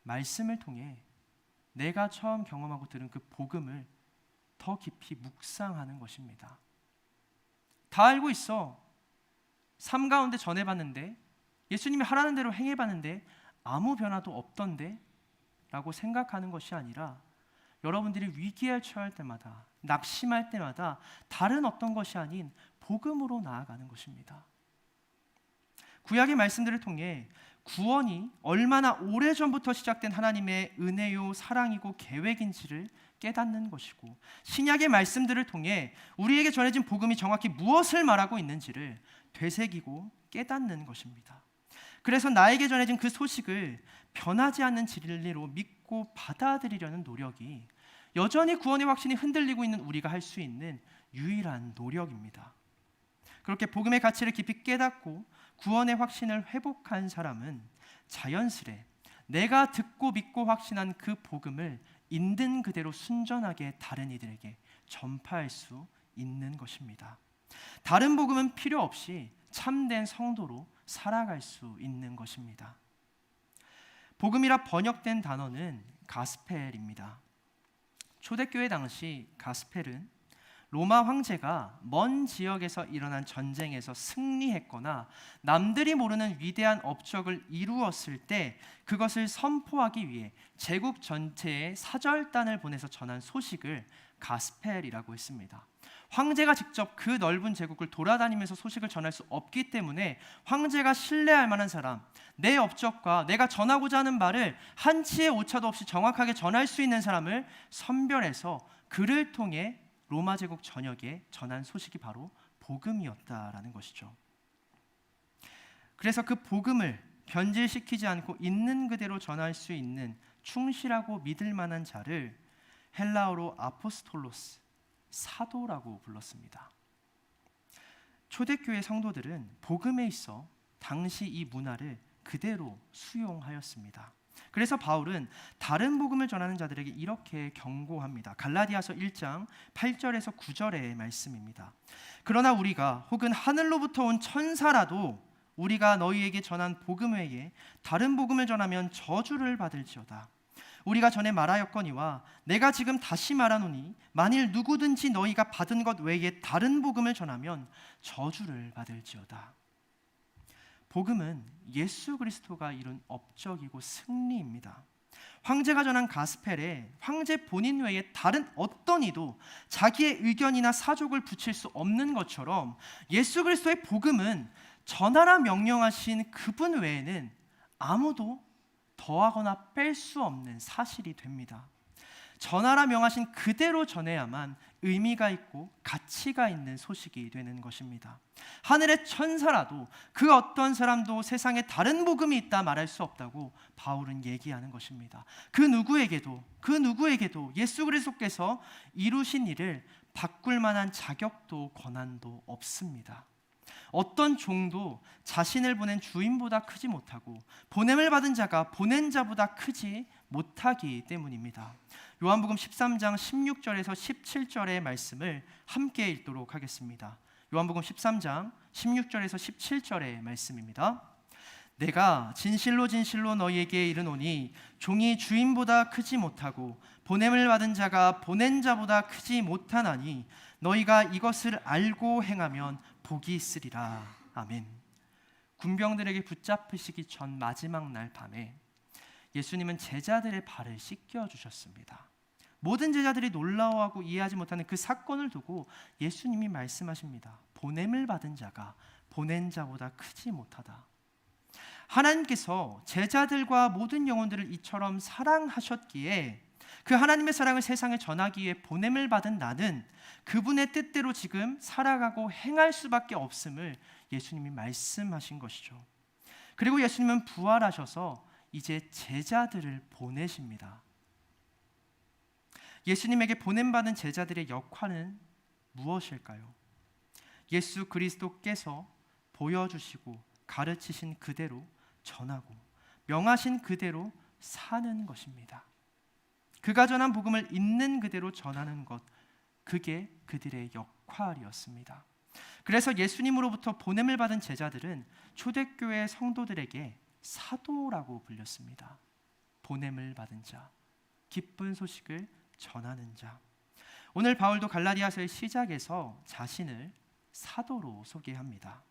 말씀을 통해 내가 처음 경험하고 들은 그 복음을 더 깊이 묵상하는 것입니다. 다 알고 있어. 삶 가운데 전해봤는데, 예수님이 하라는 대로 행해봤는데 아무 변화도 없던데 라고 생각하는 것이 아니라 여러분들이 위기에 처할 때마다, 낙심할 때마다 다른 어떤 것이 아닌 복음으로 나아가는 것입니다. 구약의 말씀들을 통해 구원이 얼마나 오래전부터 시작된 하나님의 은혜요 사랑이고 계획인지를 깨닫는 것이고, 신약의 말씀들을 통해 우리에게 전해진 복음이 정확히 무엇을 말하고 있는지를 되새기고 깨닫는 것입니다. 그래서 나에게 전해진 그 소식을 변하지 않는 진리로 믿고 받아들이려는 노력이 여전히 구원의 확신이 흔들리고 있는 우리가 할 수 있는 유일한 노력입니다. 그렇게 복음의 가치를 깊이 깨닫고 구원의 확신을 회복한 사람은 자연스레 내가 듣고 믿고 확신한 그 복음을 있는 그대로 순전하게 다른 이들에게 전파할 수 있는 것입니다. 다른 복음은 필요 없이 참된 성도로 살아갈 수 있는 것입니다. 복음이라 번역된 단어는 가스펠입니다. 초대교회 당시 가스펠은 로마 황제가 먼 지역에서 일어난 전쟁에서 승리했거나 남들이 모르는 위대한 업적을 이루었을 때 그것을 선포하기 위해 제국 전체에 사절단을 보내서 전한 소식을 가스펠이라고 했습니다. 황제가 직접 그 넓은 제국을 돌아다니면서 소식을 전할 수 없기 때문에 황제가 신뢰할 만한 사람, 내 업적과 내가 전하고자 하는 말을 한치의 오차도 없이 정확하게 전할 수 있는 사람을 선별해서 그를 통해 로마 제국 전역에 전한 소식이 바로 복음이었다라는 것이죠. 그래서 그 복음을 변질시키지 않고 있는 그대로 전할 수 있는 충실하고 믿을 만한 자를 헬라어로 아포스톨로스, 사도라고 불렀습니다. 초대교회 성도들은 복음에 있어 당시 이 문화를 그대로 수용하였습니다. 그래서 바울은 다른 복음을 전하는 자들에게 이렇게 경고합니다. 갈라디아서 1장 8절에서 9절의 말씀입니다. 그러나 우리가 혹은 하늘로부터 온 천사라도 우리가 너희에게 전한 복음 외에 다른 복음을 전하면 저주를 받을지어다. 우리가 전에 말하였거니와 내가 지금 다시 말하노니 만일 누구든지 너희가 받은 것 외에 다른 복음을 전하면 저주를 받을지어다. 복음은 예수 그리스도가 이룬 업적이고 승리입니다. 황제가 전한 가스펠에 황제 본인 외에 다른 어떤 이도 자기의 의견이나 사족을 붙일 수 없는 것처럼 예수 그리스도의 복음은 전하라 명령하신 그분 외에는 아무도 더하거나 뺄 수 없는 사실이 됩니다. 전하라 명하신 그대로 전해야만 의미가 있고 가치가 있는 소식이 되는 것입니다. 하늘의 천사라도 그 어떤 사람도 세상에 다른 복음이 있다 말할 수 없다고 바울은 얘기하는 것입니다. 그 누구에게도 예수 그리스도께서 이루신 일을 바꿀 만한 자격도 권한도 없습니다. 어떤 종도 자신을 보낸 주인보다 크지 못하고 보냄을 받은 자가 보낸 자보다 크지 못하기 때문입니다. 요한복음 13장 16절에서 17절의 말씀을 함께 읽도록 하겠습니다. 요한복음 13장 16절에서 17절의 말씀입니다. 내가 진실로 진실로 너희에게 이르노니 종이 주인보다 크지 못하고 보냄을 받은 자가 보낸 자보다 크지 못하나니 너희가 이것을 알고 행하면 복이 있으리라. 아멘. 군병들에게 붙잡히시기 전 마지막 날 밤에 예수님은 제자들의 발을 씻겨주셨습니다. 모든 제자들이 놀라워하고 이해하지 못하는 그 사건을 두고 예수님이 말씀하십니다. 보냄을 받은 자가 보낸 자보다 크지 못하다. 하나님께서 제자들과 모든 영혼들을 이처럼 사랑하셨기에 그 하나님의 사랑을 세상에 전하기 위해 보냄을 받은 나는 그분의 뜻대로 지금 살아가고 행할 수밖에 없음을 예수님이 말씀하신 것이죠. 그리고 예수님은 부활하셔서 이제 제자들을 보내십니다. 예수님에게 보냄받은 제자들의 역할은 무엇일까요? 예수 그리스도께서 보여주시고 가르치신 그대로 전하고 명하신 그대로 사는 것입니다. 그가 전한 복음을 있는 그대로 전하는 것, 그게 그들의 역할이었습니다. 그래서 예수님으로부터 보냄을 받은 제자들은 초대교회 성도들에게 사도라고 불렸습니다. 보냄을 받은 자, 기쁜 소식을 전하는 자. 오늘 바울도 갈라디아서의 시작에서 자신을 사도로 소개합니다.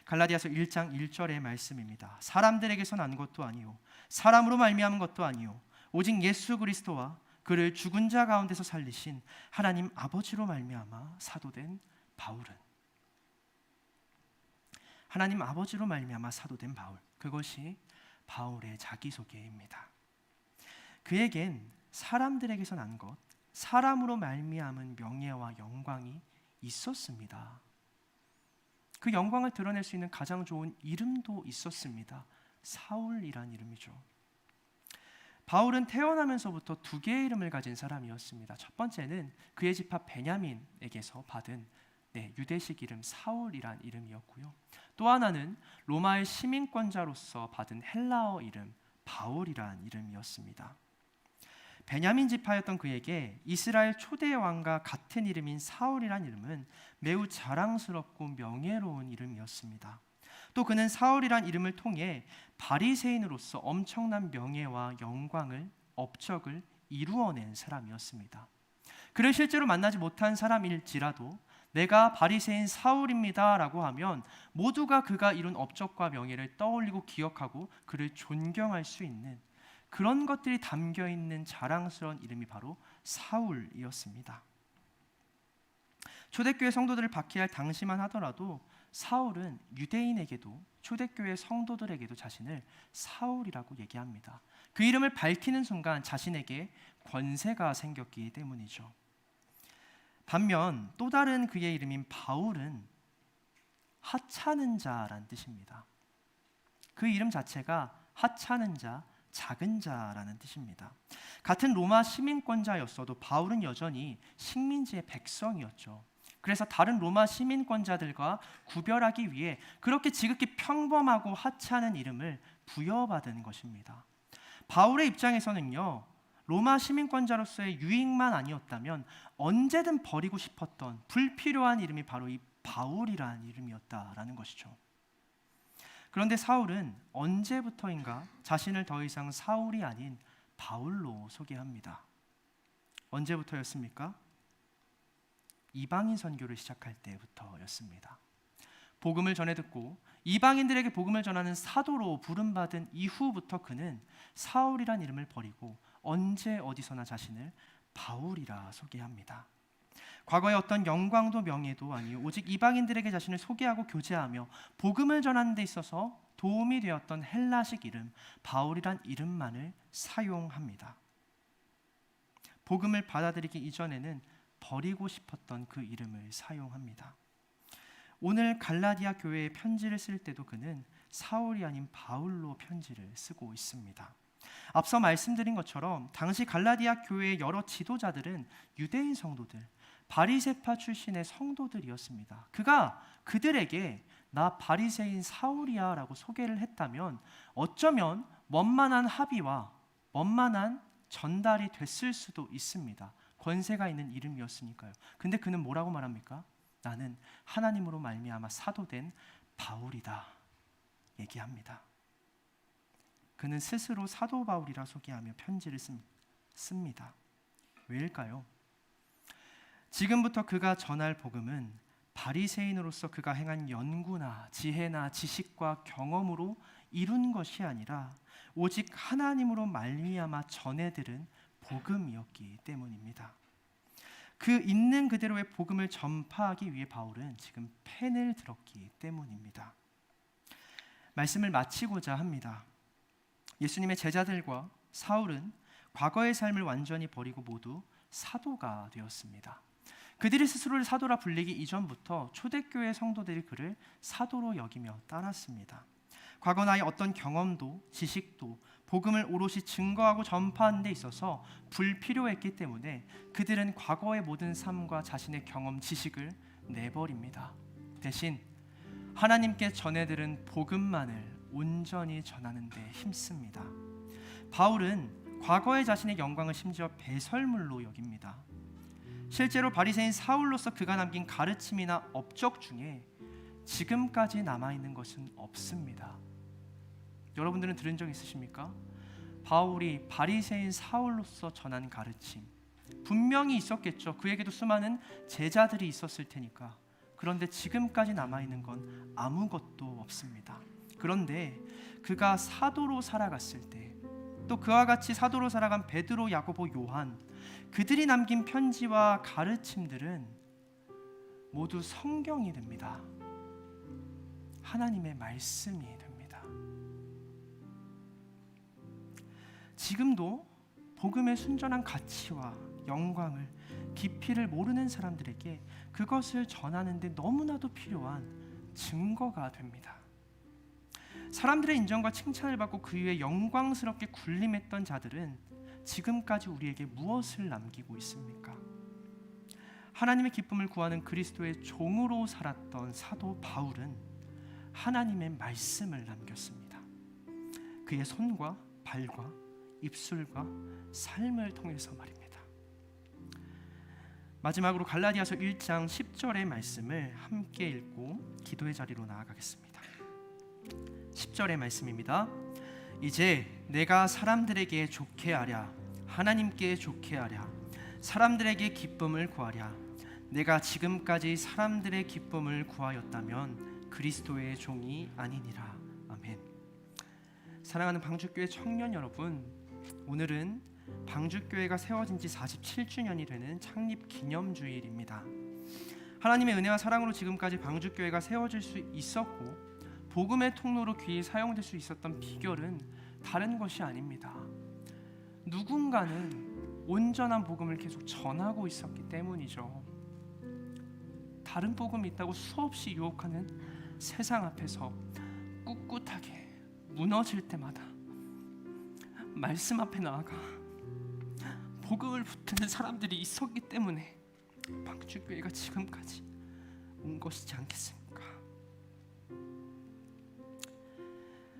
갈라디아서 1장 1절의 말씀입니다. 사람들에게서 난 것도 아니요 사람으로 말미암은 것도 아니요 오직 예수 그리스도와 그를 죽은 자 가운데서 살리신 하나님 아버지로 말미암아 사도된 바울은, 하나님 아버지로 말미암아 사도된 바울, 그것이 바울의 자기소개입니다. 그에겐 사람들에게서 난 것, 사람으로 말미암은 명예와 영광이 있었습니다. 그 영광을 드러낼 수 있는 가장 좋은 이름도 있었습니다. 사울이란 이름이죠. 바울은 태어나면서부터 두 개의 이름을 가진 사람이었습니다. 첫 번째는 그의 집합 베냐민에게서 받은 유대식 이름 사울이란 이름이었고요. 또 하나는 로마의 시민권자로서 받은 헬라어 이름 바울이란 이름이었습니다. 베냐민 지파였던 그에게 이스라엘 초대 왕과 같은 이름인 사울이란 이름은 매우 자랑스럽고 명예로운 이름이었습니다. 또 그는 사울이란 이름을 통해 바리새인으로서 엄청난 명예와 영광을, 업적을 이루어낸 사람이었습니다. 그를 실제로 만나지 못한 사람일지라도 내가 바리새인 사울입니다 라고 하면 모두가 그가 이룬 업적과 명예를 떠올리고 기억하고 그를 존경할 수 있는 그런 것들이 담겨있는 자랑스러운 이름이 바로 사울이었습니다. 초대교회 성도들을 박해할 당시만 하더라도 사울은 유대인에게도 초대교회 성도들에게도 자신을 사울이라고 얘기합니다. 그 이름을 밝히는 순간 자신에게 권세가 생겼기 때문이죠. 반면 또 다른 그의 이름인 바울은 하찮은 자란 뜻입니다. 그 이름 자체가 하찮은 자, 작은 자라는 뜻입니다. 같은 로마 시민권자였어도 바울은 여전히 식민지의 백성이었죠. 그래서 다른 로마 시민권자들과 구별하기 위해 그렇게 지극히 평범하고 하찮은 이름을 부여받은 것입니다. 바울의 입장에서는요, 로마 시민권자로서의 유익만 아니었다면 언제든 버리고 싶었던 불필요한 이름이 바로 이 바울이라는 이름이었다라는 것이죠. 그런데 사울은 언제부터인가 자신을 더 이상 사울이 아닌 바울로 소개합니다. 언제부터였습니까? 이방인 선교를 시작할 때부터였습니다. 복음을 전해 듣고 이방인들에게 복음을 전하는 사도로 부름받은 이후부터 그는 사울이란 이름을 버리고 언제 어디서나 자신을 바울이라 소개합니다. 과거에 어떤 영광도 명예도 아니요 오직 이방인들에게 자신을 소개하고 교제하며 복음을 전하는 데 있어서 도움이 되었던 헬라식 이름 바울이란 이름만을 사용합니다. 복음을 받아들이기 이전에는 버리고 싶었던 그 이름을 사용합니다. 오늘 갈라디아 교회에 편지를 쓸 때도 그는 사울이 아닌 바울로 편지를 쓰고 있습니다. 앞서 말씀드린 것처럼 당시 갈라디아 교회의 여러 지도자들은 유대인 성도들, 바리새파 출신의 성도들이었습니다. 그가 그들에게 나 바리새인 사울이야 라고 소개를 했다면 어쩌면 원만한 합의와 원만한 전달이 됐을 수도 있습니다. 권세가 있는 이름이었으니까요. 근데 그는 뭐라고 말합니까? 나는 하나님으로 말미암아 사도된 바울이다 얘기합니다. 그는 스스로 사도 바울이라 소개하며 편지를 씁니다. 왜일까요? 지금부터 그가 전할 복음은 바리새인으로서 그가 행한 연구나 지혜나 지식과 경험으로 이룬 것이 아니라 오직 하나님으로 말미암아 전해들은 복음이었기 때문입니다. 그 있는 그대로의 복음을 전파하기 위해 바울은 지금 펜을 들었기 때문입니다. 말씀을 마치고자 합니다. 예수님의 제자들과 사울은 과거의 삶을 완전히 버리고 모두 사도가 되었습니다. 그들이 스스로를 사도라 불리기 이전부터 초대교회 성도들이 그를 사도로 여기며 따랐습니다. 과거 나의 어떤 경험도 지식도 복음을 오롯이 증거하고 전파하는 데 있어서 불필요했기 때문에 그들은 과거의 모든 삶과 자신의 경험, 지식을 내버립니다. 대신 하나님께 전해들은 복음만을 온전히 전하는 데 힘씁니다. 바울은 과거의 자신의 영광을 심지어 배설물로 여깁니다. 실제로 바리새인 사울로서 그가 남긴 가르침이나 업적 중에 지금까지 남아있는 것은 없습니다. 여러분들은 들은 적 있으십니까? 바울이 바리새인 사울로서 전한 가르침 분명히 있었겠죠. 그에게도 수많은 제자들이 있었을 테니까. 그런데 지금까지 남아있는 건 아무것도 없습니다. 그런데 그가 사도로 살아갔을 때 또 그와 같이 사도로 살아간 베드로, 야고보, 요한 그들이 남긴 편지와 가르침들은 모두 성경이 됩니다. 하나님의 말씀이 됩니다. 지금도 복음의 순전한 가치와 영광을 깊이를 모르는 사람들에게 그것을 전하는 데 너무나도 필요한 증거가 됩니다. 사람들의 인정과 칭찬을 받고 그 위에 영광스럽게 군림했던 자들은 지금까지 우리에게 무엇을 남기고 있습니까? 하나님의 기쁨을 구하는 그리스도의 종으로 살았던 사도 바울은 하나님의 말씀을 남겼습니다. 그의 손과 발과 입술과 삶을 통해서 말입니다. 마지막으로 갈라디아서 1장 10절의 말씀을 함께 읽고 기도의 자리로 나아가겠습니다. 10절의 말씀입니다. 이제 내가 사람들에게 좋게 하랴 하나님께 좋게 하랴 사람들에게 기쁨을 구하랴 내가 지금까지 사람들의 기쁨을 구하였다면 그리스도의 종이 아니니라. 아멘. 사랑하는 방주교회 청년 여러분, 오늘은 방주교회가 세워진 지 47주년이 되는 창립 기념주일입니다. 하나님의 은혜와 사랑으로 지금까지 방주교회가 세워질 수 있었고 복음의 통로로 귀히 사용될 수 있었던 비결은 다른 것이 아닙니다. 누군가는 온전한 복음을 계속 전하고 있었기 때문이죠. 다른 복음이 있다고 수없이 유혹하는 세상 앞에서 꿋꿋하게 무너질 때마다 말씀 앞에 나아가 복음을 붙드는 사람들이 있었기 때문에 방주교회가 지금까지 것이지 않겠습니까?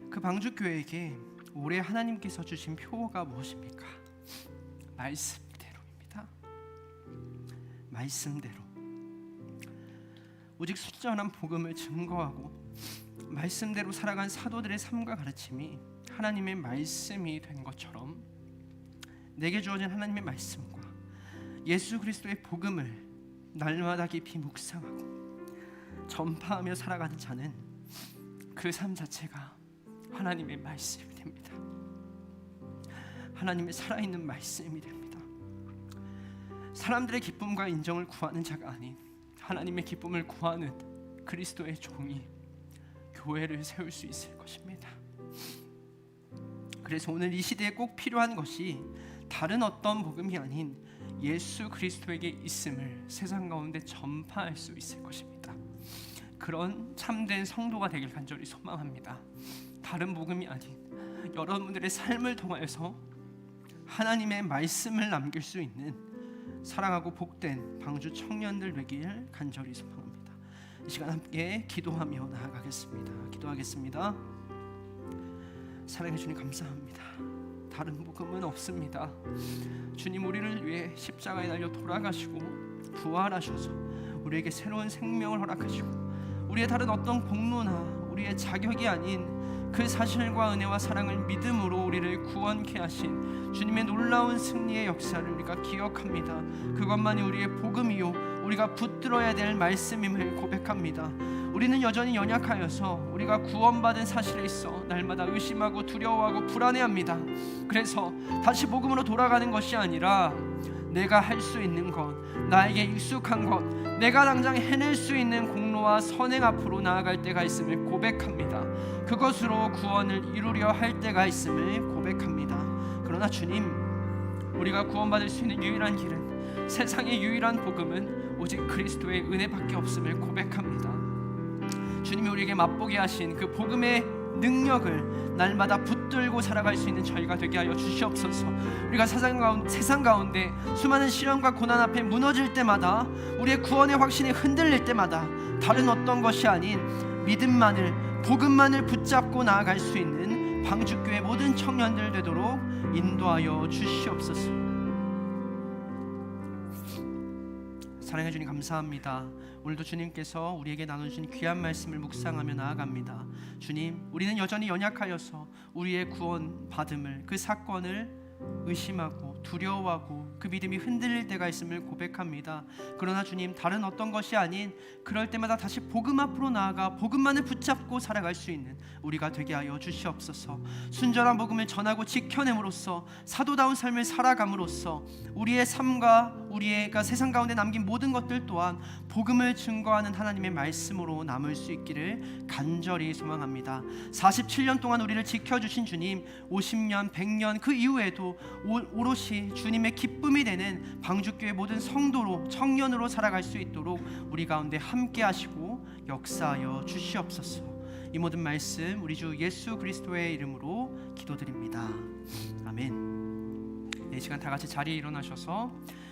그 방주교회에게 올해 하나님께서 주신 표가 무엇입니까? 말씀대로입니다. 말씀대로. 오직 순전한 복음을 증거하고 말씀대로 살아간 사도들의 삶과 가르침이 하나님의 말씀이 된 것처럼 내게 주어진 하나님의 말씀과 예수 그리스도의 복음을 날마다 깊이 묵상하고 전파하며 살아가는 자는 그 삶 자체가 하나님의 말씀이 됩니다. 하나님의 살아있는 말씀이 됩니다. 사람들의 기쁨과 인정을 구하는 자가 아닌 하나님의 기쁨을 구하는 그리스도의 종이 교회를 세울 수 있을 것입니다. 그래서 오늘 이 시대에 꼭 필요한 것이 다른 어떤 복음이 아닌 예수 그리스도에게 있음을 세상 가운데 전파할 수 있을 것입니다. 그런 참된 성도가 되길 간절히 소망합니다. 다른 복음이 아닌 여러분들의 삶을 통하여서 하나님의 말씀을 남길 수 있는 사랑하고 복된 방주 청년들 되길 간절히 소망합니다. 이 시간 함께 기도하며 나아가겠습니다. 기도하겠습니다. 사랑해 주님 감사합니다. 다른 복음은 없습니다. 주님 우리를 위해 십자가에 달려 돌아가시고 부활하셔서 우리에게 새로운 생명을 허락하시고 우리의 다른 어떤 공로나 우리의 자격이 아닌 그 사실과 은혜와 사랑을 믿음으로 우리를 구원케 하신 주님의 놀라운 승리의 역사를 우리가 기억합니다. 그것만이 우리의 복음이요 우리가 붙들어야 될 말씀임을 고백합니다. 우리는 여전히 연약하여서 우리가 구원받은 사실에 있어 날마다 의심하고 두려워하고 불안해합니다. 그래서 다시 복음으로 돌아가는 것이 아니라 내가 할 수 있는 것, 나에게 익숙한 것, 내가 당장 해낼 수 있는 공로와 선행 앞으로 나아갈 때가 있음을 고백합니다. 그것으로 구원을 이루려 할 때가 있음을 고백합니다. 그러나 주님, 우리가 구원받을 수 있는 유일한 길은, 세상의 유일한 복음은 오직 그리스도의 은혜밖에 없음을 고백합니다. 주님이 우리에게 맛보게 하신 그 복음의 능력을 날마다 붙들고 살아갈 수 있는 저희가 되게 하여 주시옵소서. 우리가 세상 가운데 수많은 시련과 고난 앞에 무너질 때마다, 우리의 구원의 확신이 흔들릴 때마다 다른 어떤 것이 아닌 믿음만을, 복음만을 붙잡고 나아갈 수 있는 방주교회 모든 청년들 되도록 인도하여 주시옵소서. 사랑해 주님 감사합니다. 오늘도 주님께서 우리에게 나눠주신 귀한 말씀을 묵상하며 나아갑니다. 주님, 우리는 여전히 연약하여서 우리의 구원 받음을, 그 사건을 의심하고 두려워하고 그 믿음이 흔들릴 때가 있음을 고백합니다. 그러나 주님, 다른 어떤 것이 아닌 그럴 때마다 다시 복음 앞으로 나아가 복음만을 붙잡고 살아갈 수 있는 우리가 되게 하여 주시옵소서. 순전한 복음을 전하고 지켜냄으로써 사도다운 삶을 살아감으로써 우리의 삶과 우리가 세상 가운데 남긴 모든 것들 또한 복음을 증거하는 하나님의 말씀으로 남을 수 있기를 간절히 소망합니다. 47년 동안 우리를 지켜주신 주님, 50년, 100년 그 이후에도 오롯이 주님의 기쁨이 되는 방주교회 모든 성도로, 청년으로 살아갈 수 있도록 우리 가운데 함께 하시고 역사하여 주시옵소서. 이 모든 말씀 우리 주 예수 그리스도의 이름으로 기도드립니다. 아멘. 이 시간 다 같이 자리에 일어나셔서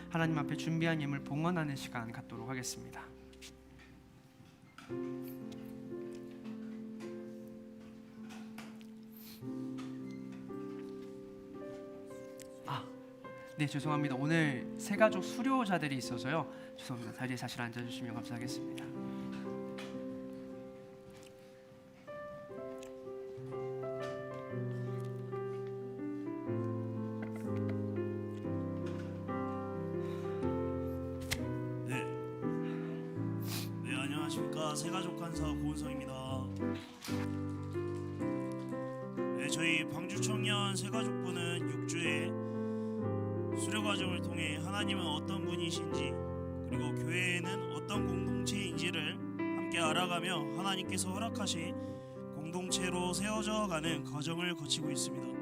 하나님 앞에 준비한 예물 봉헌하는 시간 갖도록 하겠습니다. 네, 죄송합니다. 오늘 새가족 수료자들이 있어서요. 죄송합니다. 자리에 다시 앉아주시면 감사하겠습니다. 네, 안녕하십니까. 새가족 간사 고은성입니다. 네, 저희 방주 청년 새가족부는 6주에 수료 과정을 통해 하나님은 어떤 분이신지, 그리고 교회에는 어떤 공동체인지를 함께 알아가며 하나님께서 허락하신 공동체로 세워져가는 과정을 거치고 있습니다.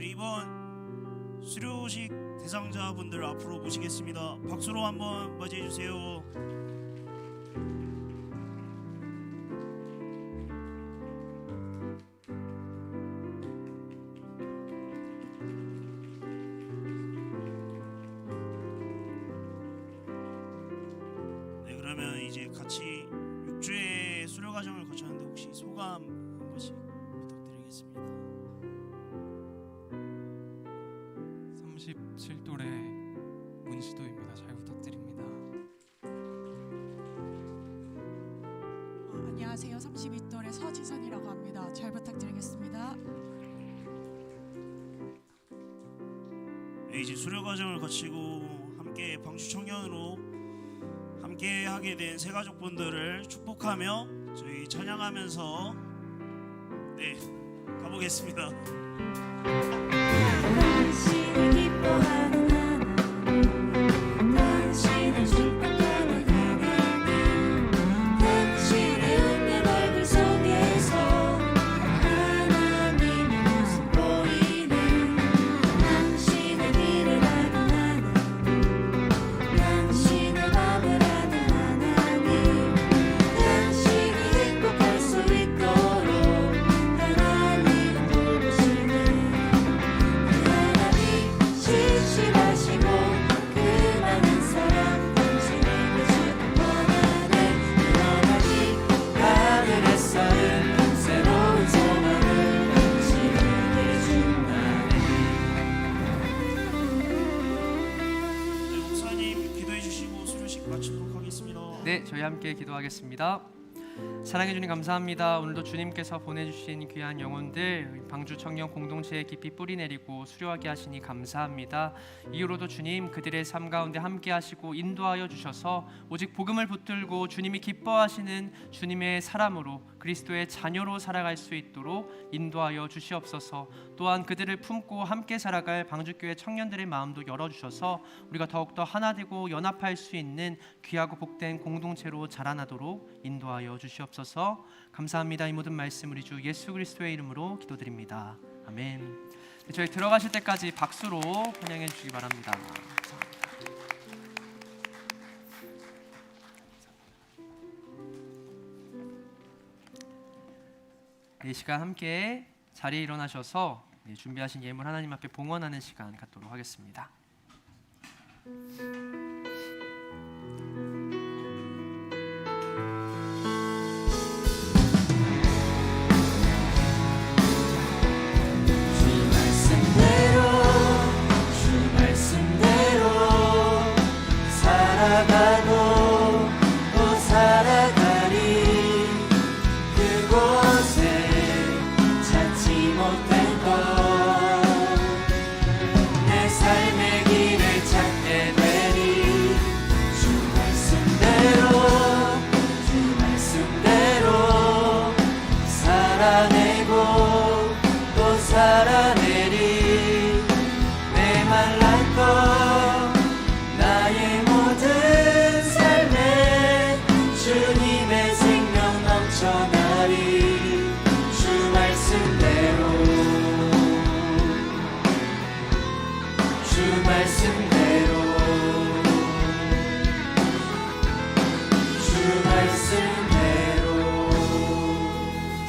이번 수료식 대상자분들 앞으로 모시겠습니다. 박수로 한번 맞이해 주세요. 그러면 이제 같이 6주의 수료 과정을 거쳤는데 혹시 소감 한 번씩 부탁드리겠습니다. 37돌의 문시도입니다. 잘 부탁드립니다. 안녕하세요. 32돌의 서지선이라고 합니다. 잘 부탁드리겠습니다. 네, 이제 수료 과정을 거치고 함께 방주 청년으로 함께 하게 된 새 가족분들을 축복하며 저희 찬양하면서 네 가보겠습니다. 당신을 기뻐하는 하나님, 당신을 축복하는 하나님, 당신의 은혜 얼굴 속에서 하나님의 모습 보이는 당신의 길을 가는 하나님, 당신의 마음을 아는 하나님, 당신이 행복할 수 있도록 하나님은 돌보시는 하나님, 실실하시고 그 많은 사랑 당신에게 주길 원하네. 그 하나님, 하늘에 쌓은 새로운 소망을 당신에게 준다네. 네, 목사님 기도해 주시고 수료식 마치도록 하겠습니다. 네, 저희 함께 기도하겠습니다. 사랑해 주님 감사합니다. 오늘도 주님께서 보내주신 귀한 영혼들 방주 청년 공동체에 깊이 뿌리 내리고 수료하게 하시니 감사합니다. 이후로도 주님 그들의 삶 가운데 함께 하시고 인도하여 주셔서 오직 복음을 붙들고 주님이 기뻐하시는 주님의 사람으로 그리스도의 자녀로 살아갈 수 있도록 인도하여 주시옵소서. 또한 그들을 품고 함께 살아갈 방주교회 청년들의 마음도 열어주셔서 우리가 더욱더 하나 되고 연합할 수 있는 귀하고 복된 공동체로 자라나도록 인도하여 주시옵소서. 감사합니다. 이 모든 말씀 우리 주 예수 그리스도의 이름으로 기도드립니다. 아멘. 저희 들어가실 때까지 박수로 환영해 주시기 바랍니다. 이 시간 함께 자리에 일어나셔서 준비하신 예물 하나님 앞에 봉헌하는 시간 갖도록 하겠습니다. 주 말씀대로 살아가고 또 살아가리. 그곳에 찾지 못할 것 내 삶의 길을 찾게 되리. 주 말씀대로 살아내고 또 살아내리. 메말랄 것 나의 모든 삶에 주님의 생명 넘쳐나리. 주 말씀대로 주 말씀대로 주 말씀대로.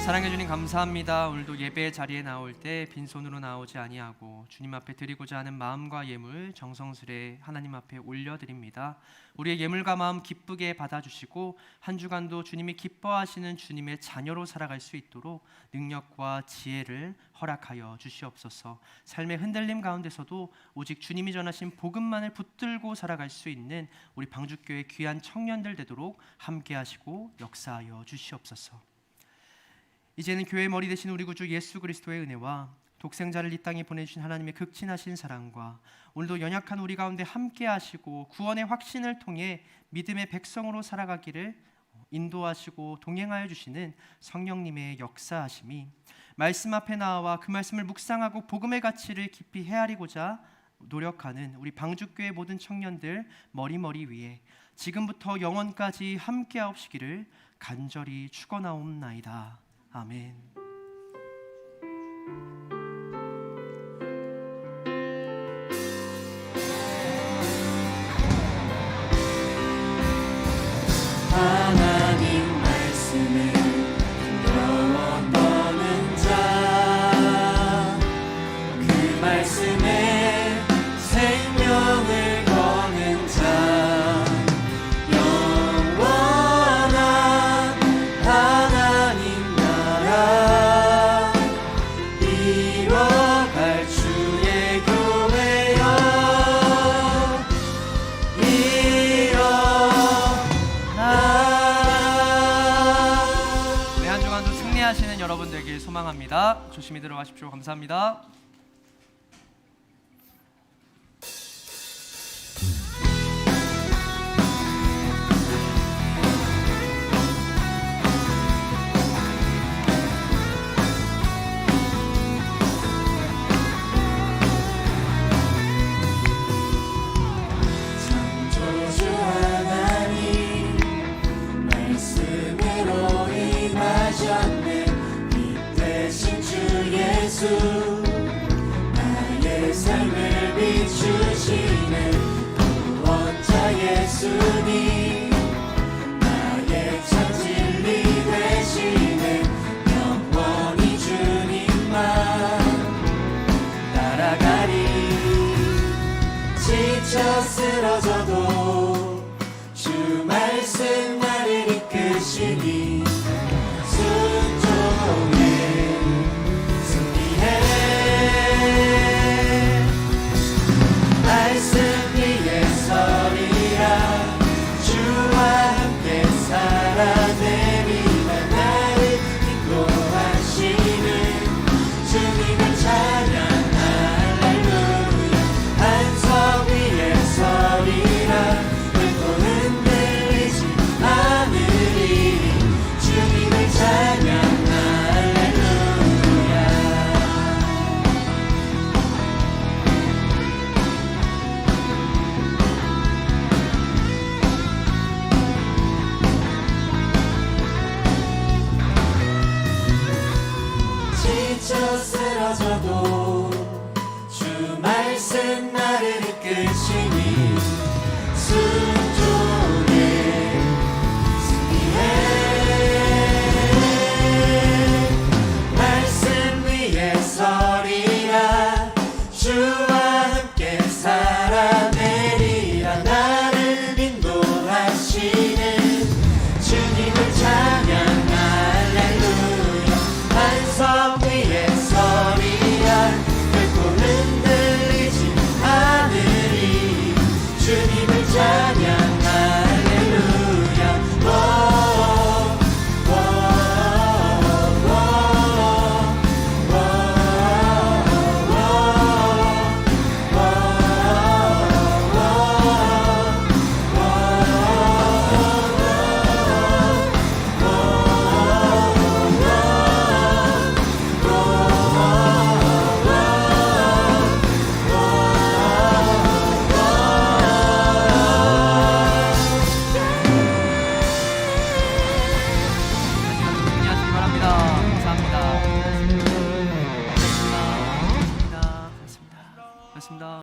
사랑해 주님 감사합니다. 오늘도 예배 자리에 나올 때 빈손으로 나오지 아니하고 주님 앞에 드리고자 하는 마음과 예물 정성스레 하나님 앞에 올려드립니다. 우리의 예물과 마음 기쁘게 받아주시고 한 주간도 주님이 기뻐하시는 주님의 자녀로 살아갈 수 있도록 능력과 지혜를 허락하여 주시옵소서. 삶의 흔들림 가운데서도 오직 주님이 전하신 복음만을 붙들고 살아갈 수 있는 우리 방주교회 귀한 청년들 되도록 함께하시고 역사하여 주시옵소서. 이제는 교회의 머리 되신 우리 구주 예수 그리스도의 은혜와 독생자를 이 땅에 보내주신 하나님의 극진하신 사랑과 오늘도 연약한 우리 가운데 함께 하시고 구원의 확신을 통해 믿음의 백성으로 살아가기를 인도하시고 동행하여 주시는 성령님의 역사하심이 말씀 앞에 나와 그 말씀을 묵상하고 복음의 가치를 깊이 헤아리고자 노력하는 우리 방주교회 모든 청년들 머리 위에 지금부터 영원까지 함께하옵시기를 간절히 축원하옵나이다. 아멘. 하나님 말씀을 영원 보는 자, 그 말씀에 생명을 거는 자, 영원 되시길 소망합니다. 조심히 들어가십시오. 감사합니다. 창조주 하나님 말씀으로 임하셨네. 빛 대신 주 예수 나의 삶을 비추시네. 구원자 예수님 나의 참 진리 되시네. 영원히 주님만 따라가리. 지쳐 쓰러져도 주 말씀 나를 이끄시니 순종해 승리해. 말씀 위에 서리라. 주와 함께 살아내리라. 나를 인도하시는 주님을 찬양. 할렐루야. 반석 위에 서리라. 결코 흔들리지 않으리. 주님을 찬양. 할렐루야. 지쳐 쓰러져도 주 말씀 나를 이끄시니 순종해 승리해. 말씀 위에 서리라. 주와 함께 살아내리라. 나를 인도하시는 주님을 찬양. 할렐루야. 반석 위에 서리라. 결코 흔들리지 않으리. 주님을 찬양.